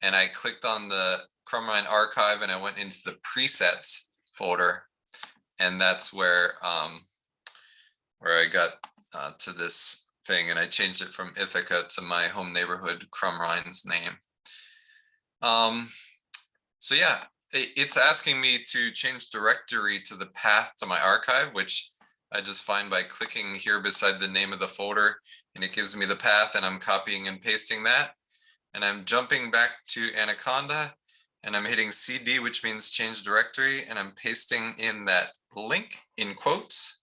and I clicked on the Crumrine archive, and I went into the presets folder, and that's where I got to this thing, and I changed it from Ithaca to my home neighborhood Crumrine's name. So yeah, it's asking me to change directory to the path to my archive, which I just find by clicking here beside the name of the folder, and it gives me the path, and I'm copying and pasting that. And I'm jumping back to Anaconda, and I'm hitting CD, which means change directory, and I'm pasting in that link in quotes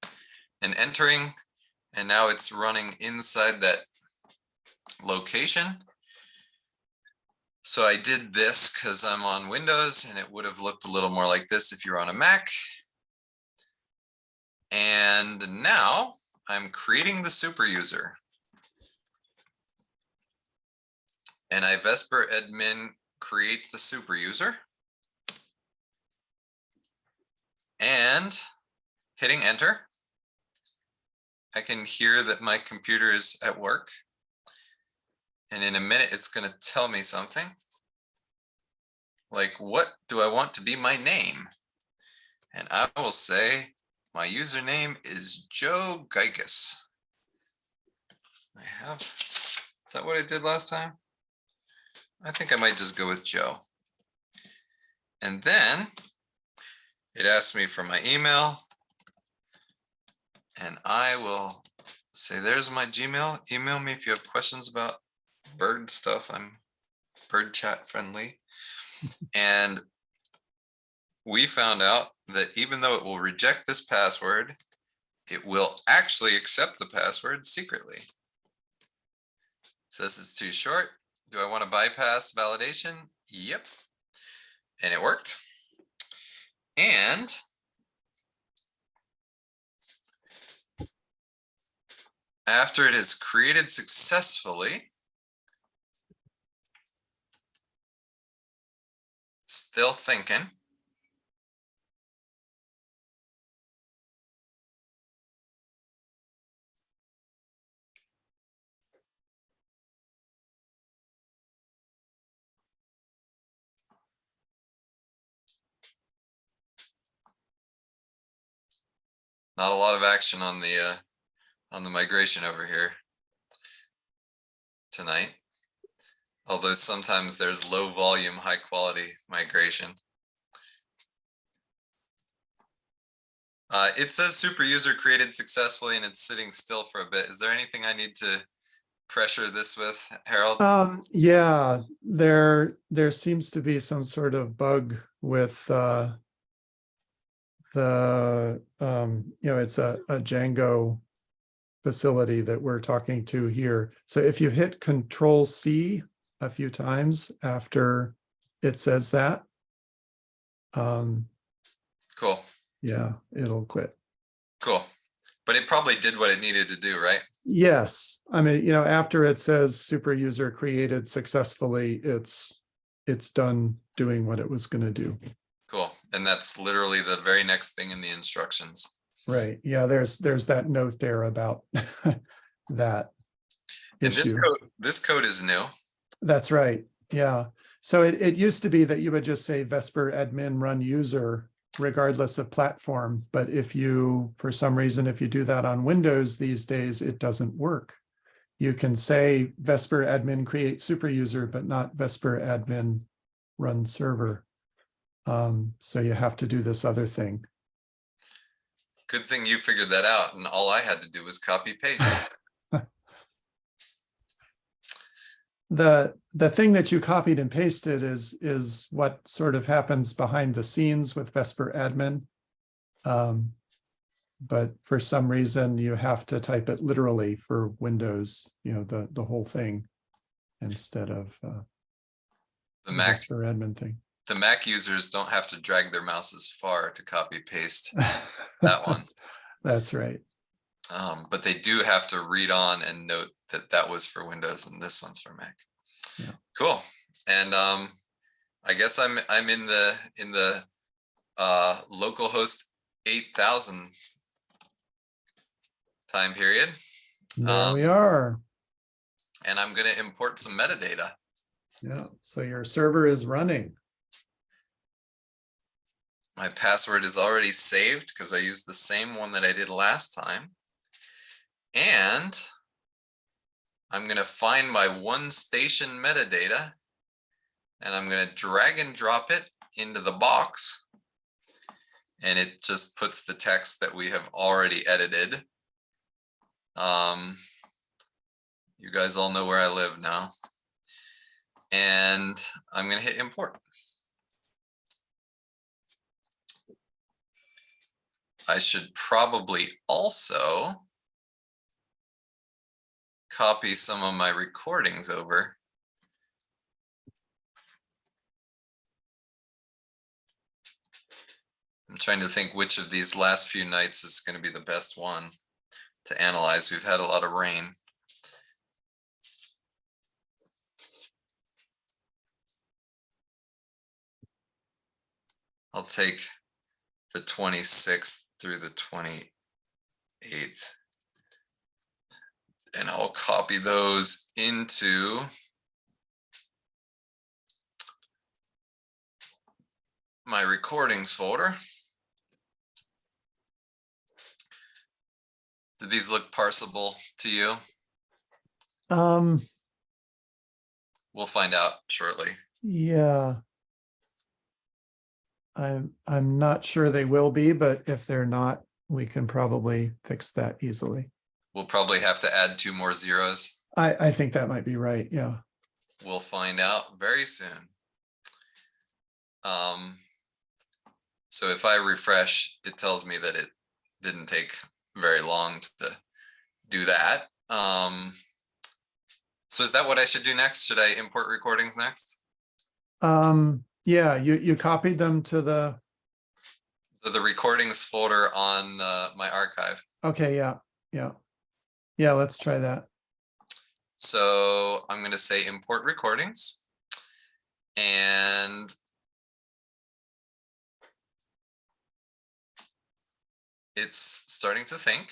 and entering, and now it's running inside that location. So I did this because I'm on Windows, and it would have looked a little more like this if you're on a Mac. And now I'm creating the super user. And I Vesper admin create the super user. And hitting enter, I can hear that my computer is at work. And in a minute, it's going to tell me something. Like, what do I want to be my name? And I will say, my username is Joe Geigus. Is that what I did last time? I think I might just go with Joe. And then it asks me for my email. And I will say, there's my Gmail. Email me if you have questions about bird stuff. I'm bird chat friendly. And we found out that even though it will reject this password, it will actually accept the password secretly. It says it's too short. Do I want to bypass validation? Yep. And it worked. And after it is created successfully, still thinking. Not a lot of action on the migration over here tonight. Although sometimes there's low volume, high quality migration. It says super user created successfully, and it's sitting still for a bit. Is there anything I need to pressure this with, Harold? Yeah, there seems to be some sort of bug with it's a Django facility that we're talking to here. So if you hit Control C a few times after it says that, Cool. yeah, it'll quit. Cool. But it probably did what it needed to do, right? Yes, I mean, after it says super user created successfully, it's done doing what it was going to do. Cool. And that's literally the very next thing in the instructions. Right. Yeah, there's that note there about that And issue. this code is new. That's right. Yeah. So it used to be that you would just say Vesper admin run user regardless of platform. But if you, for some reason, if you do that on Windows these days, it doesn't work. You can say Vesper admin create super user, but not Vesper admin run server. So you have to do this other thing. Good thing you figured that out, and all I had to do was copy paste. The thing that you copied and pasted is what sort of happens behind the scenes with Vesper admin. But for some reason you have to type it literally for Windows, the whole thing instead of The Mac Vesper admin thing. The Mac users don't have to drag their mouses far to copy paste that one. That's right. But they do have to read on and note that that was for Windows and this one's for Mac. Yeah. Cool. And I guess I'm in the localhost 8000 time period. There we are. And I'm going to import some metadata. Yeah, so your server is running. My password is already saved because I used the same one that I did last time. And I'm going to find my one station metadata, and I'm going to drag and drop it into the box. And it just puts the text that we have already edited. You guys all know where I live now. And I'm going to hit import. I should probably also copy some of my recordings over. I'm trying to think which of these last few nights is going to be the best one to analyze. We've had a lot of rain. I'll take the 26th through the 28th. And I'll copy those into my recordings folder. Do these look parsable to you? We'll find out shortly. Yeah. I'm not sure they will be, but if they're not, we can probably fix that easily. We'll probably have to add 2 more zeros. I think that might be right. Yeah. We'll find out very soon. So if I refresh, it tells me that it didn't take very long to do that. So is that what I should do next? Should I import recordings next? Yeah, you copied them to the recordings folder on my archive. Okay, yeah, let's try that. So I'm going to say import recordings, and it's starting to think.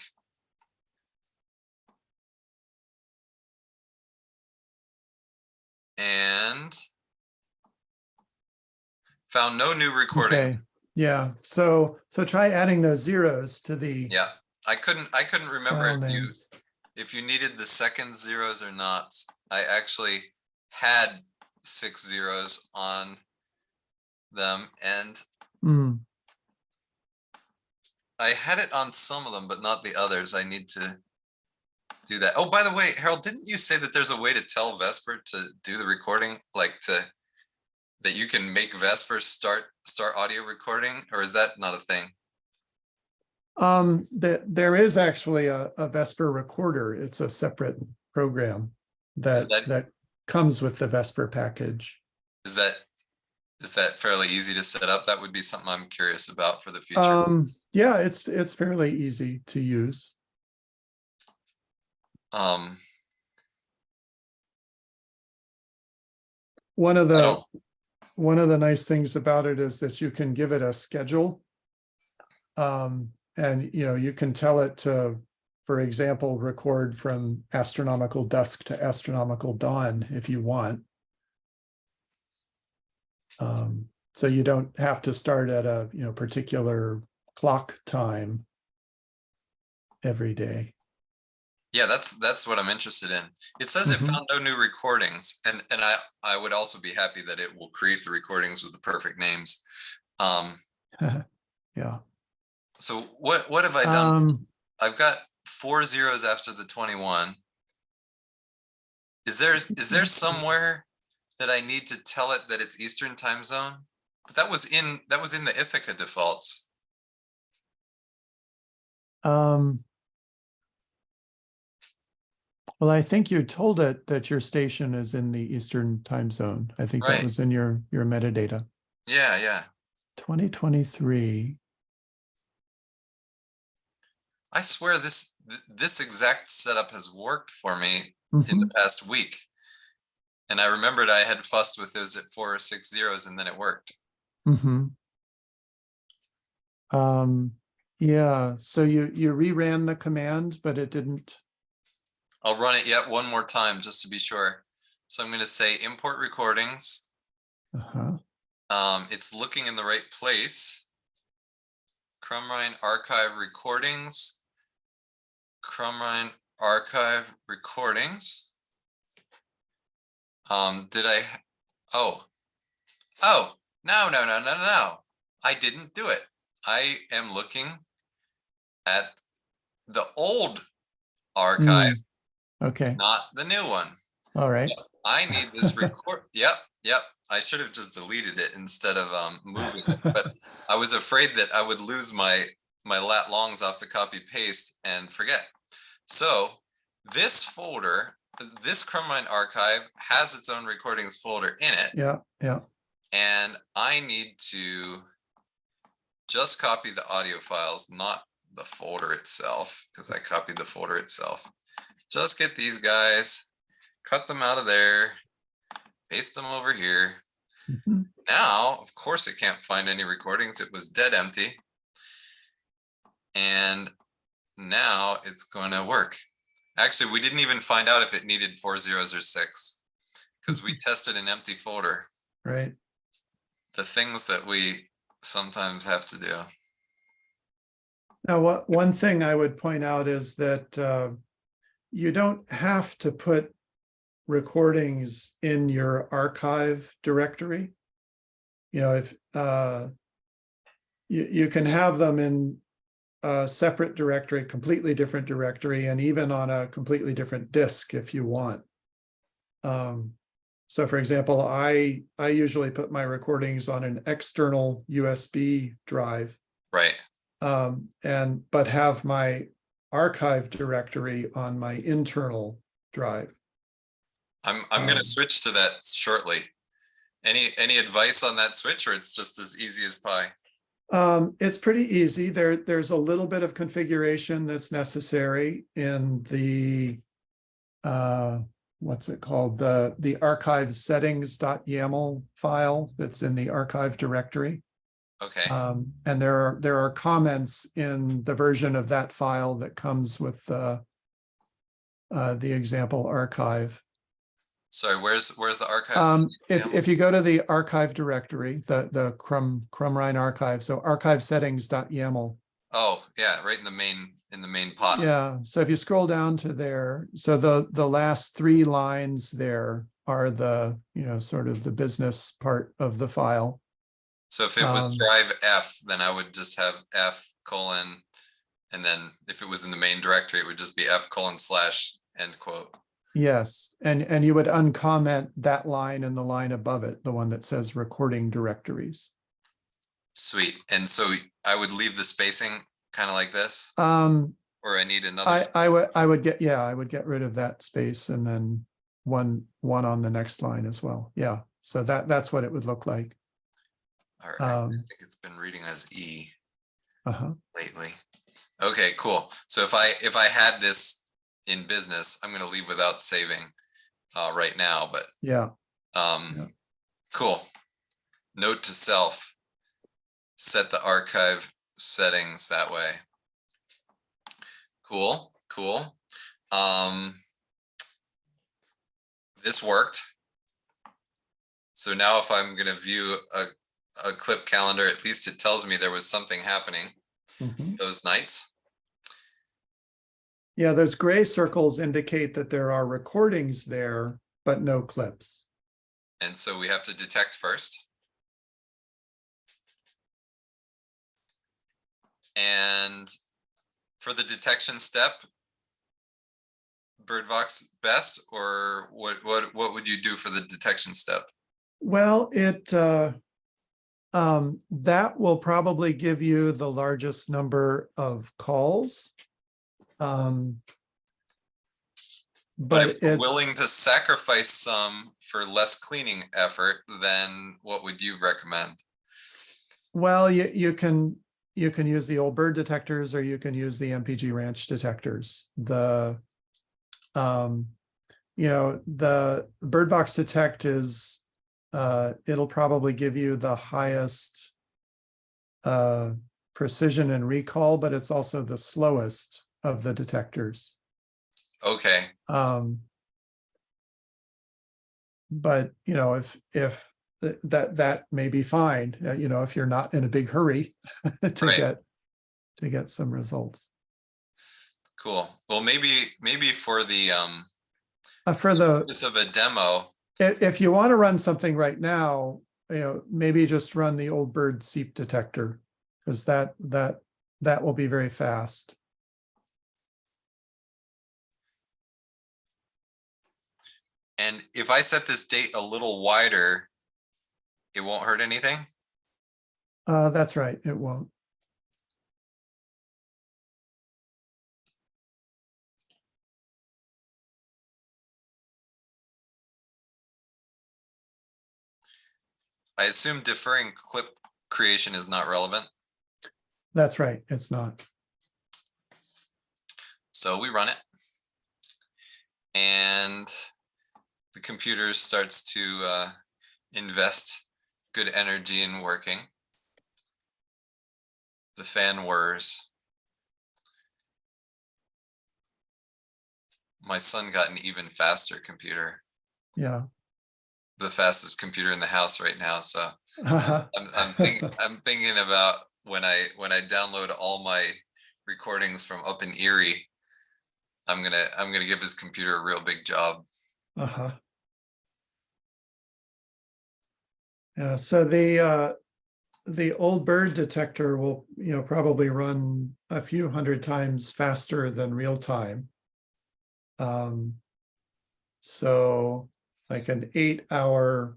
And found no new recordings. Okay, yeah, so try adding those zeros to the Yeah, I couldn't remember file names. if you needed the second zeros or not. I actually had 6 zeros on them, and I had it on some of them, but not the others. I need to do that. Oh, by the way, Harold, didn't you say that there's a way to tell Vesper to do the recording, like that you can make Vesper start audio recording, or is that not a thing? There is actually a Vesper recorder. It's a separate program that comes with the Vesper package. Is that fairly easy to set up? That would be something I'm curious about for the future. Yeah, it's fairly easy to use. One of the nice things about it is that you can give it a schedule. And you can tell it to, for example, record from astronomical dusk to astronomical dawn if you want. So you don't have to start at a particular clock time every day. Yeah, that's what I'm interested in. It says it found no new recordings, and I would also be happy that it will create the recordings with the perfect names. Yeah. So what have I done? I've got 4 zeros after the 21. Is there somewhere that I need to tell it that it's Eastern time zone? But that was in the Ithaca defaults. Well, I think you told it that your station is in the Eastern time zone. I think that was in your metadata. Yeah. 2023. I swear this exact setup has worked for me in the past week. And I remembered I had fussed with those at 4 or 6 zeros and then it worked. Mm-hmm. Yeah, so you reran the command, but it didn't. I'll run it yet one more time just to be sure. So I'm going to say import recordings. Uh-huh. It's looking in the right place. Crumrine archive recordings. Crumrine archive recordings. Did I? Oh, no. I didn't do it. I am looking at the old archive, Okay, not the new one. all right. I need this record. Yep. I should have just deleted it instead of moving it, but I was afraid that I would lose my lat longs off the copy paste and forget. So this folder, this Crumrine archive has its own recordings folder in it. Yeah. And I need to just copy the audio files, not the folder itself, because I copied the folder itself. Just get these guys, cut them out of there, paste them over here. Mhm. Now, of course, it can't find any recordings. It was dead empty. And now it's going to work. Actually, we didn't even find out if it needed 4 zeros or 6 because we tested an empty folder. Right. The things that we sometimes have to do. Now, one thing I would point out is that you don't have to put recordings in your archive directory. You know, if you can have them in a separate directory, completely different directory, and even on a completely different disk if you want. So for example, I usually put my recordings on an external USB drive. Right. But have my archive directory on my internal drive. I'm going to switch to that shortly. Any advice on that switch, or it's just as easy as pie? It's pretty easy. There's a little bit of configuration that's necessary in the what's it called? The archive settings.yaml file that's in the archive directory. Okay. And there are comments in the version of that file that comes with the example archive. Sorry, where's the archive? If you go to the archive directory, the Crumrine archive, so archive settings.yaml. Oh yeah, right in the main pot. Yeah, so if you scroll down to there, so the last 3 lines there are the, you know, sort of the business part of the file. So if it was drive F, then I would just have F:, and then if it was in the main directory, it would just be F:/. Yes, and you would uncomment that line and the line above it, the one that says recording directories. Sweet. And so I would leave the spacing kind of like this, or I need another. I would get rid of that space and then one on the next line as well. Yeah, so that's what it would look like. All right. I think it's been reading as E lately. Okay, cool. So if I had this in business, I'm going to leave without saving right now, but yeah. Cool. Note to self, set the archive settings that way. Cool. This worked. So now if I'm going to view a clip calendar, at least it tells me there was something happening those nights. Yeah, those gray circles indicate that there are recordings there, but no clips. And so we have to detect first. And for the detection step, BirdVox best, or what would you do for the detection step? Well, that will probably give you the largest number of calls. But if we're willing to sacrifice some for less cleaning effort, then what would you recommend? Well, you can use the old bird detectors, or you can use the MPG Ranch detectors. you know, the bird box detect is, it'll probably give you the highest precision and recall, but it's also the slowest of the detectors. Okay, But, you know, if that may be fine, you know, if you're not in a big hurry to Right. get some results. cool. Well, maybe for the For the, purpose of a demo, if you want to run something right now, you know, maybe just run the old bird seep detector, because that will be very fast. and if I set this date a little wider, it won't hurt anything? That's right, it won't. I assume deferring clip creation is not relevant. That's right, it's not. So we run it. And the computer starts to invest good energy in working. The fan whirs. My son got an even faster computer, Yeah. the fastest computer in the house right now. So Uh-huh. I'm thinking about when I download all my recordings from up in Erie, I'm gonna give his computer a real big job. Uh-huh. Yeah, so the old bird detector will, you know, probably run a few hundred times faster than real time. So like an 8 hours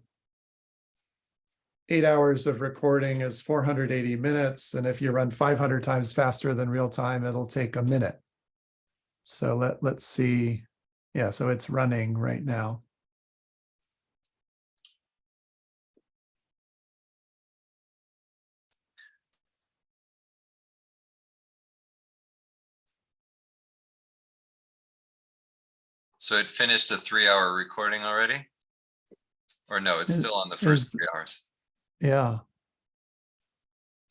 of recording is 480 minutes, and if you run 500 times faster than real time, it'll take a minute. So let's see. Yeah, so it's running right now. So it finished a 3-hour recording already? Or no, it's still on the first 3 hours. Yeah.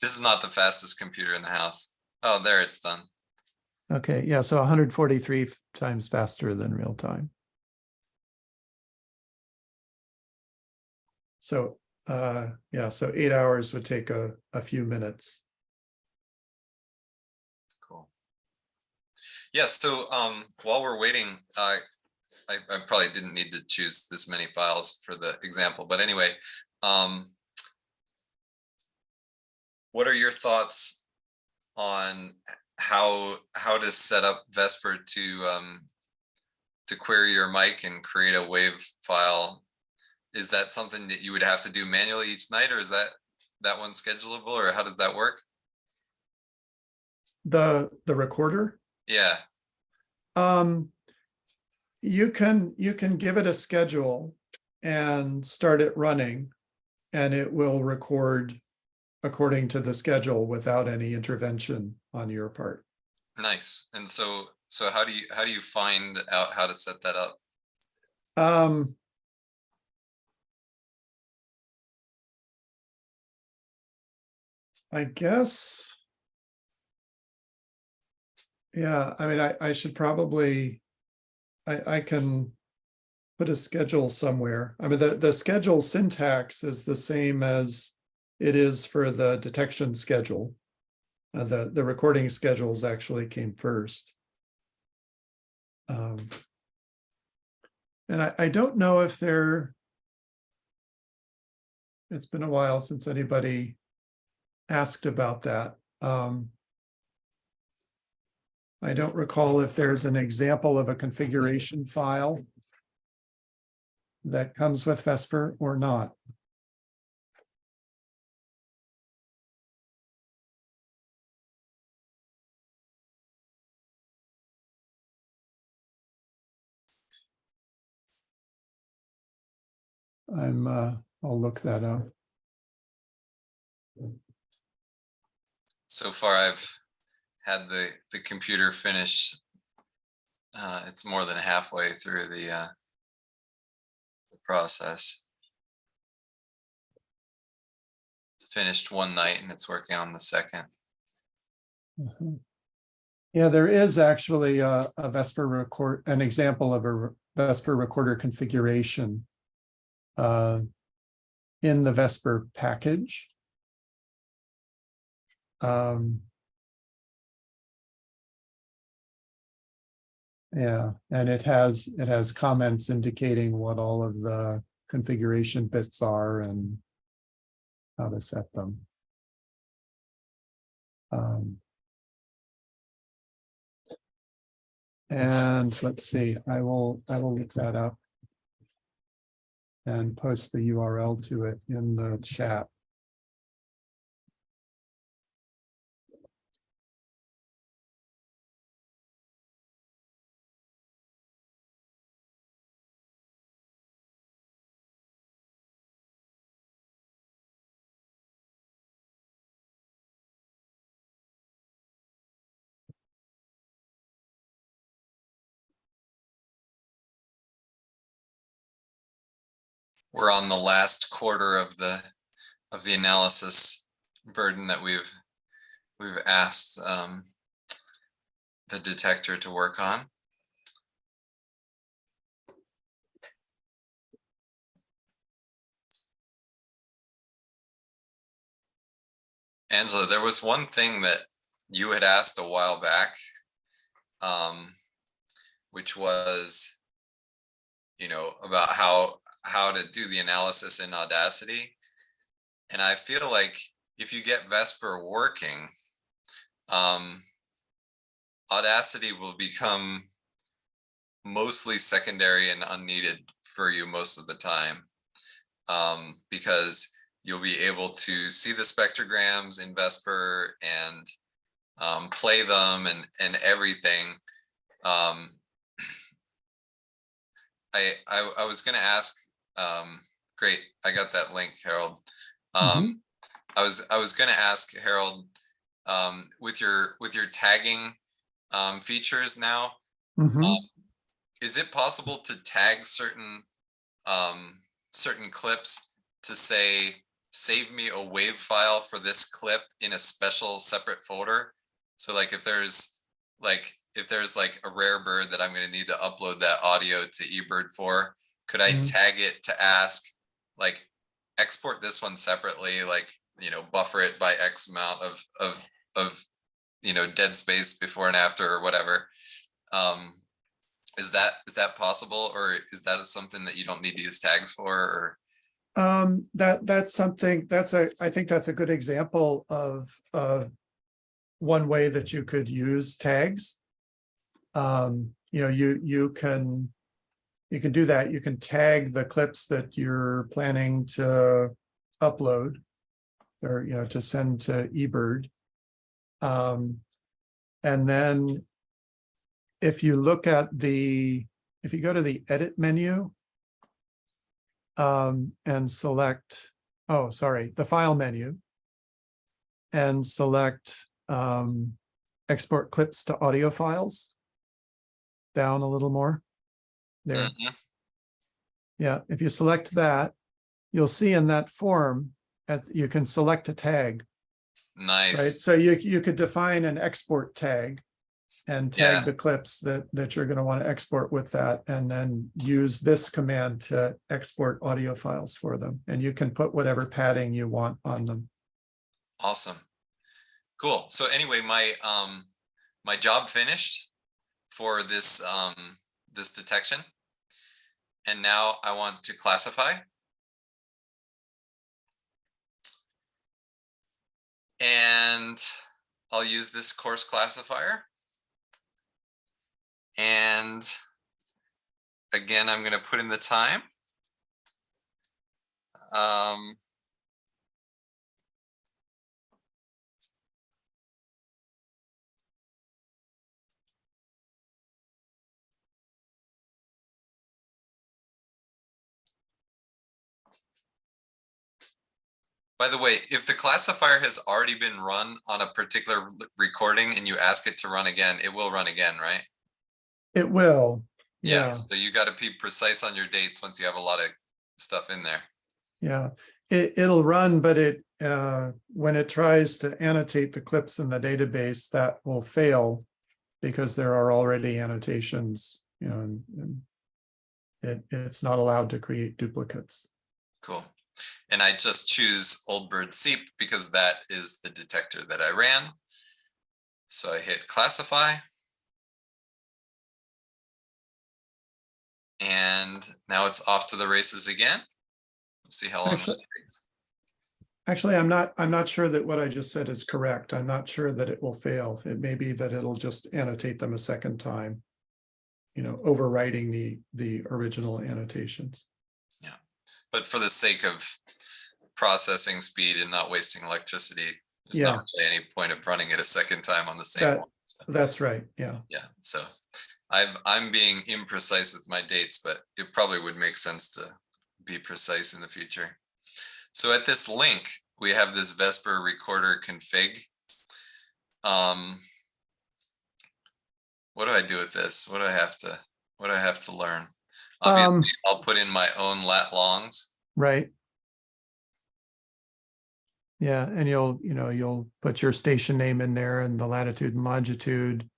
This is not the fastest computer in the house. Oh, there it's done. Okay, yeah, so 143 times faster than real time. So yeah, so 8 hours would take a few minutes. Cool. Yeah, so while we're waiting, I probably didn't need to choose this many files for the example, but anyway, what are your thoughts on how to set up Vesper to query your mic and create a wave file? Is that something that you would have to do manually each night, or is that one schedulable, or how does that work? The recorder? Yeah. You can give it a schedule and start it running, and it will record according to the schedule without any intervention on your part. Nice. And so how do you find out how to set that up? I guess, yeah, I mean, I should probably, I can put a schedule somewhere. I mean, the schedule syntax is the same as it is for the detection schedule. The recording schedules actually came first. And I don't know if it's been a while since anybody asked about that. I don't recall if there's an example of a configuration file that comes with Vesper or not. I'll look that up. So far, I've had the computer finish. It's more than halfway through process. It's finished one night and it's working on the second. Mhm. Yeah, there is actually a Vesper an example of a Vesper recorder configuration in the Vesper package. Yeah, and it has comments indicating what all of the configuration bits are and how to set them. And let's see, I will look that up and post the URL to it in the chat. We're on the last quarter of the analysis burden that we've asked the detector to work on. Angela, there was one thing that you had asked a while back, which was, about how to do the analysis in Audacity. And I feel like if you get Vesper working, Audacity will become mostly secondary and unneeded for you most of the time, because you'll be able to see the spectrograms in Vesper and play them and everything. I was going to ask. Great, I got that link, Harold. I was going to ask Harold, with your tagging features now, is it possible to tag certain clips to say, save me a wave file for this clip in a special separate folder? So like if there's like a rare bird that I'm going to need to upload that audio to eBird for, could I tag it to ask, like, export this one separately, like, buffer it by X amount of dead space before and after or whatever? Is that possible, or is that something that you don't need to use tags for? Or That's something I think that's a good example of one way that you could use tags. You can do that. You can tag the clips that you're planning to upload or to send to eBird. And then if you go to the edit menu and select, the file menu, and select export clips to audio files, down a little more there. Yeah, if you select that, you'll see in that form you can select a tag. Nice. Right, so you could define an export tag and tag the clips that you're going to want to export with that, and then use this command to export audio files for them, and you can put whatever padding you want on them. Awesome. Cool. So anyway, my job finished for this this detection, and now I want to classify. And I'll use this course classifier. And again, I'm going to put in the time. By the way, if the classifier has already been run on a particular recording and you ask it to run again, it will run again, right? It will. Yeah. So you got to be precise on your dates once you have a lot of stuff in there. Yeah, it'll run, but when it tries to annotate the clips in the database, that will fail because there are already annotations, and it's not allowed to create duplicates. Cool. And I just choose Old Bird Seep because that is the detector that I ran. So I hit classify. And now it's off to the races again. Let's see how long that takes. Actually, I'm not sure that what I just said is correct. I'm not sure that it will fail. It may be that it'll just annotate them a second time, overwriting the original annotations. Yeah, but for the sake of processing speed and not wasting electricity, there's not really any point of running it a second time on the same one. So, that's right. Yeah. Yeah. So I'm being imprecise with my dates, but it probably would make sense to be precise in the future. So at this link, we have this Vesper recorder config. What do I do with this? What do I have to learn? Obviously, I'll put in my own lat longs. Right. Yeah, and you'll put your station name in there and the latitude and longitude.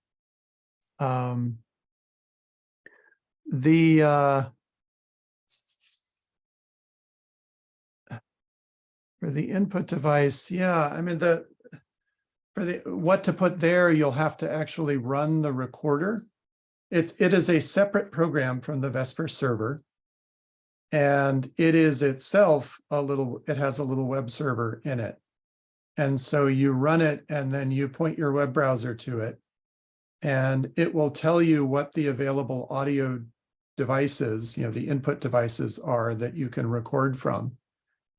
For the input device, yeah, I mean what to put there, you'll have to actually run the recorder. It is a separate program from the Vesper server. And it is itself it has a little web server in it. And so you run it and then you point your web browser to it. And it will tell you what the available audio devices, the input devices are that you can record from.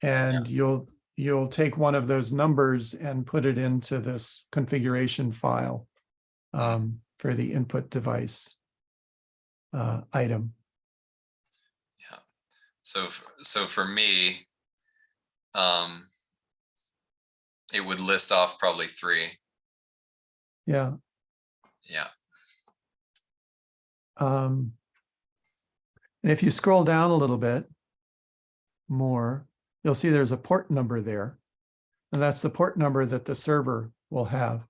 And you'll take one of those numbers and put it into this configuration file for the input device item. Yeah. So for me, it would list off probably 3. Yeah. Yeah. And if you scroll down a little bit more, you'll see there's a port number there. And that's the port number that the server will have.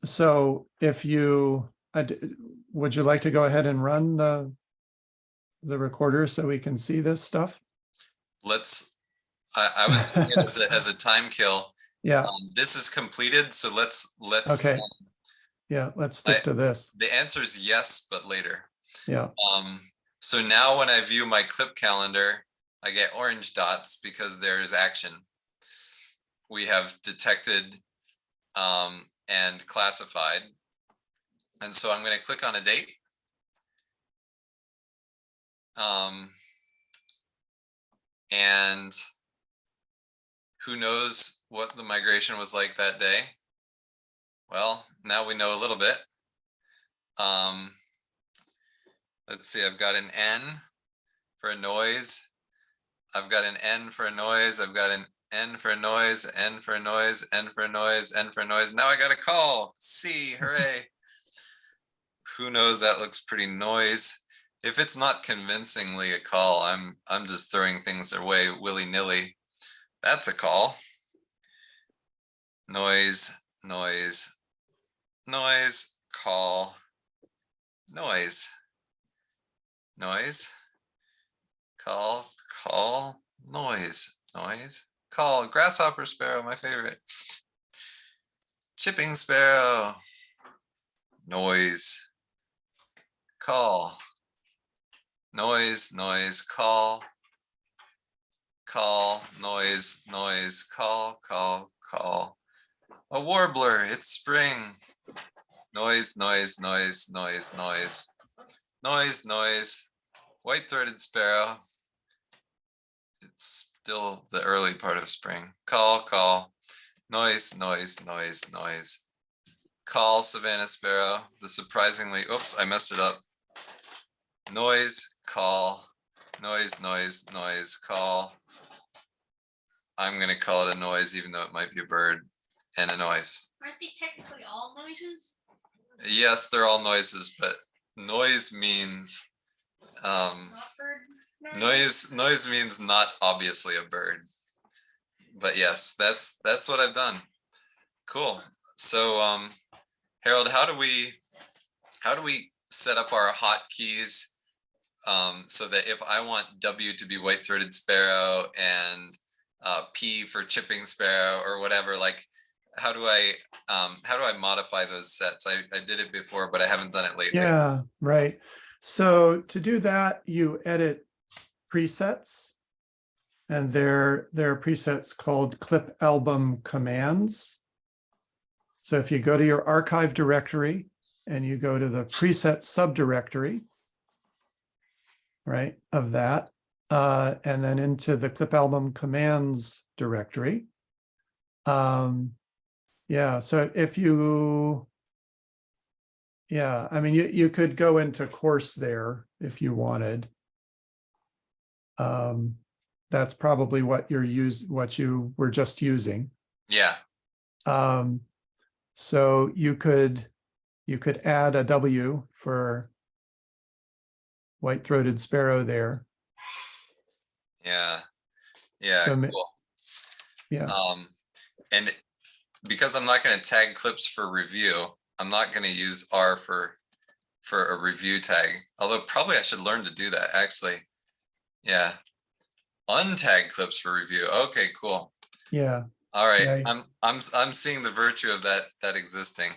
So if would you like to go ahead and run the recorder so we can see this stuff? I was doing it as a time kill. Yeah. This is completed, so let's. Okay. Yeah, let's stick to this. The answer is yes, but later. Yeah. So now when I view my clip calendar, I get orange dots because there is action. We have detected and classified. And so I'm going to click on a date. And who knows what the migration was like that day? Well, now we know a little bit. Let's see, I've got an N for a noise. I've got an N for a noise. I've got an N for a noise, N for a noise, N for a noise, N for a noise. Now I got a call. C, hooray. Who knows, that looks pretty noise. If it's not convincingly a call, I'm just throwing things away willy-nilly. That's a call. Noise, noise, noise, call, noise, noise, call, call, noise, noise, call, grasshopper sparrow, my favorite. Chipping sparrow, noise, call, noise, noise, call, call, noise, noise, call, call, call. A warbler, it's spring. Noise, noise, noise, noise, noise, noise, noise, white-throated sparrow. It's still the early part of spring. Call, call, noise, noise, noise, noise. Call, Savannah sparrow, the surprisingly, oops, I messed it up. Noise, call, noise, noise, noise, call. I'm gonna call it a noise, even though it might be a bird, and a noise. Aren't they technically all noises? Yes, they're all noises, but noise means noise means not obviously a bird. But yes, that's what I've done. Cool. So Harold, how do we set up our hotkeys so that if I want W to be white-throated sparrow and P for chipping sparrow or whatever, like how do I modify those sets? I did it before, but I haven't done it lately. Yeah, right. So to do that, you edit presets, and there are presets called clip album commands. So if you go to your archive directory and you go to the preset subdirectory, right, of that, and then into the clip album commands directory. Yeah, so if you, yeah, I mean, you could go into course there if you wanted. That's probably what you were just using. Yeah. So you could add a W for white-throated sparrow there. Yeah. Yeah. So Cool. yeah. And because I'm not going to tag clips for review, I'm not going to use R for a review tag. Although probably I should learn to do that actually. Yeah. Untag clips for review. Okay, cool. Yeah. All right. Yeah. I'm seeing the virtue of that existing.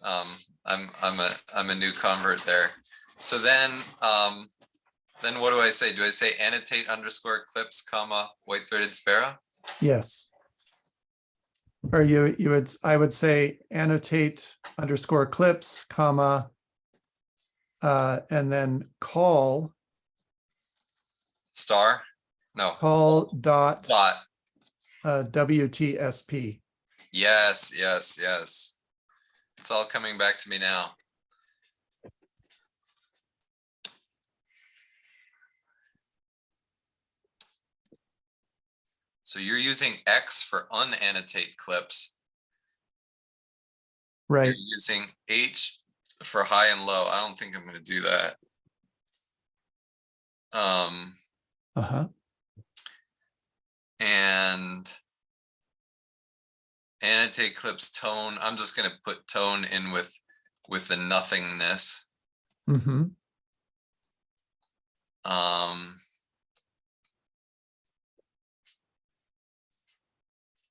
I'm a new convert there. So then what do I say? Do I say annotate underscore clips, comma, white-throated sparrow? Yes. Or I would say annotate underscore clips, comma, and then call Star? No. dot Dot. WTSP. Yes, yes, yes. It's all coming back to me now. So you're using X for unannotate clips. Right. You're using H for high and low. I don't think I'm going to do that. And annotate clips tone. I'm just going to put tone in with the nothingness. Mm-hmm.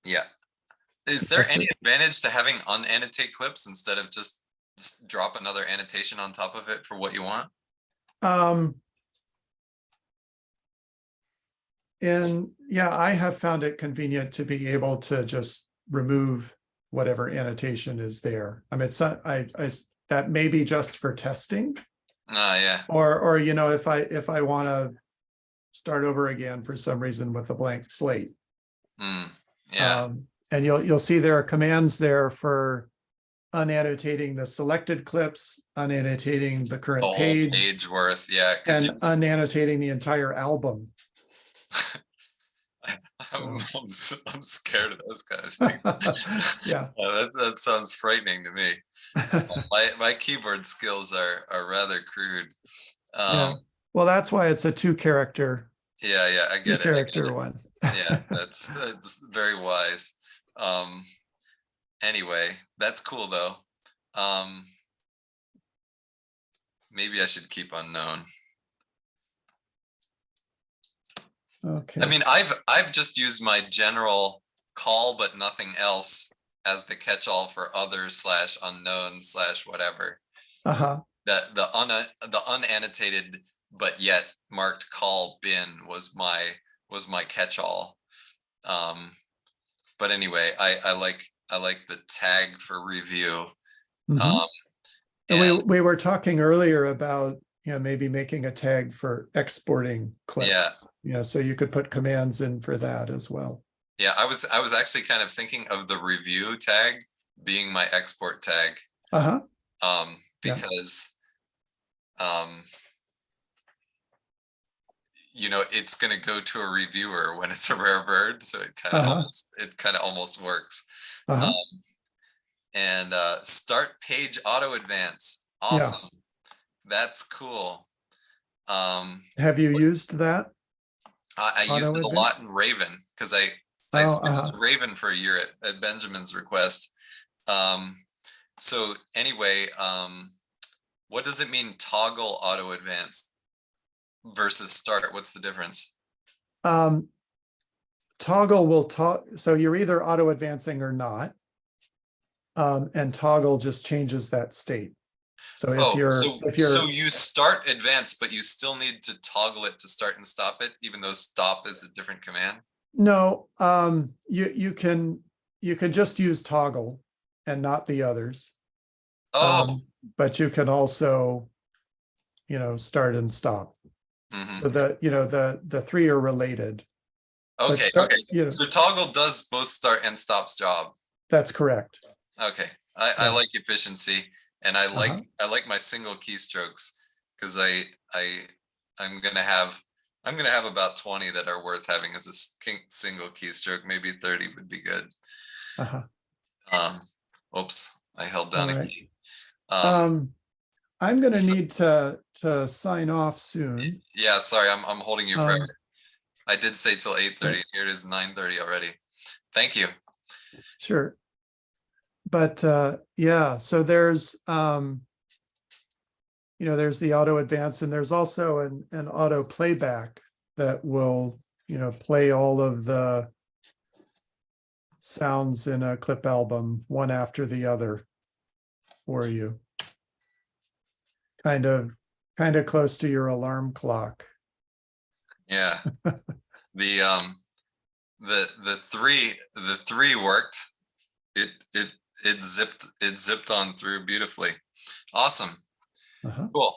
Yeah. Is there any advantage to having unannotate clips instead of just drop another annotation on top of it for what you want? And yeah, I have found it convenient to be able to just remove whatever annotation is there. I mean, it's not, that may be just for testing. Yeah. Or you know, if I want to start over again for some reason with a blank slate. Yeah. And you'll see there are commands there for unannotating the selected clips, unannotating the current page worth, yeah. And unannotating the entire album. I'm scared of those kind of things. Yeah. That sounds frightening to me. My keyboard skills are rather crude. Yeah. Well, that's why it's a 2-character. Yeah, I get it. 2-character one. Yeah, that's very wise. Anyway, that's cool though. Maybe I should keep unknown. Okay. I mean, I've just used my general call but nothing else as the catch-all for others / unknown / whatever. The unannotated but yet marked call bin was my catch-all. But anyway, I like the tag for review. And we were talking earlier about, you know, maybe making a tag for exporting clips. Yeah. You know, so you could put commands in for that as well. Yeah, I was actually kind of thinking of the review tag being my export tag. Because you know, it's going to go to a reviewer when it's a rare bird, so it kind of almost works. And start page auto advance. Awesome. That's cool. Have you used that? I used Auto it a lot advance? in Raven because I Oh, switched to Raven for a year at Benjamin's request. So anyway, what does it mean toggle auto advance versus start? What's the difference? Toggle will so you're either auto advancing or not. And toggle just changes that state. So if you're so you start advance, but you still need to toggle it to start and stop it, even though stop is a different command. no, you can just use toggle and not the others. Oh, But you can also, start and stop. mhm. So the three are related. But Okay, okay. So toggle does both start and stop's job. That's correct. Okay, I Yeah. like efficiency, and I Uh-huh. like my single keystrokes because I'm gonna have about 20 that are worth having as a single keystroke. Maybe 30 would be good. Uh-huh. Oops, I held down All a right. key. I'm gonna need to sign off soon. Yeah, sorry, I'm holding you Um, forever. I did say till 8:30. Here it is 9:30 already. Thank you. Sure. But yeah, so there's there's the auto advance, and there's also an auto playback that will play all of the sounds in a clip album one after the other for you. Kind of close to your alarm clock. Yeah. The three worked. It zipped on through beautifully. Awesome. Uh-huh. Cool.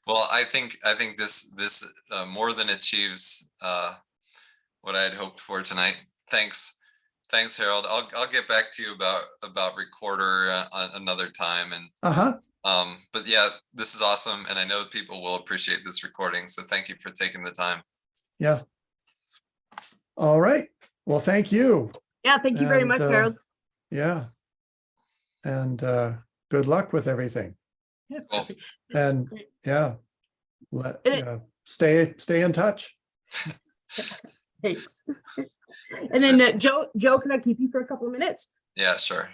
Well, I think this more than achieves what I had hoped for tonight. Thanks, Harold. I'll get back to you about recorder another time. And Uh-huh. but yeah, this is awesome, and I know people will appreciate this recording. So thank you for taking the time. Yeah. All right. Well, thank you. Yeah, thank you very And, much, Harold. Yeah. And good luck with everything. Yeah, Cool. perfect. And Great. yeah, stay in touch. Thanks. And then Joe, can I keep you for a couple of minutes? Yeah, sure.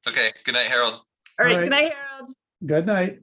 Okay. Good night, Harold. All right. All right. Good night, Harold. Good night.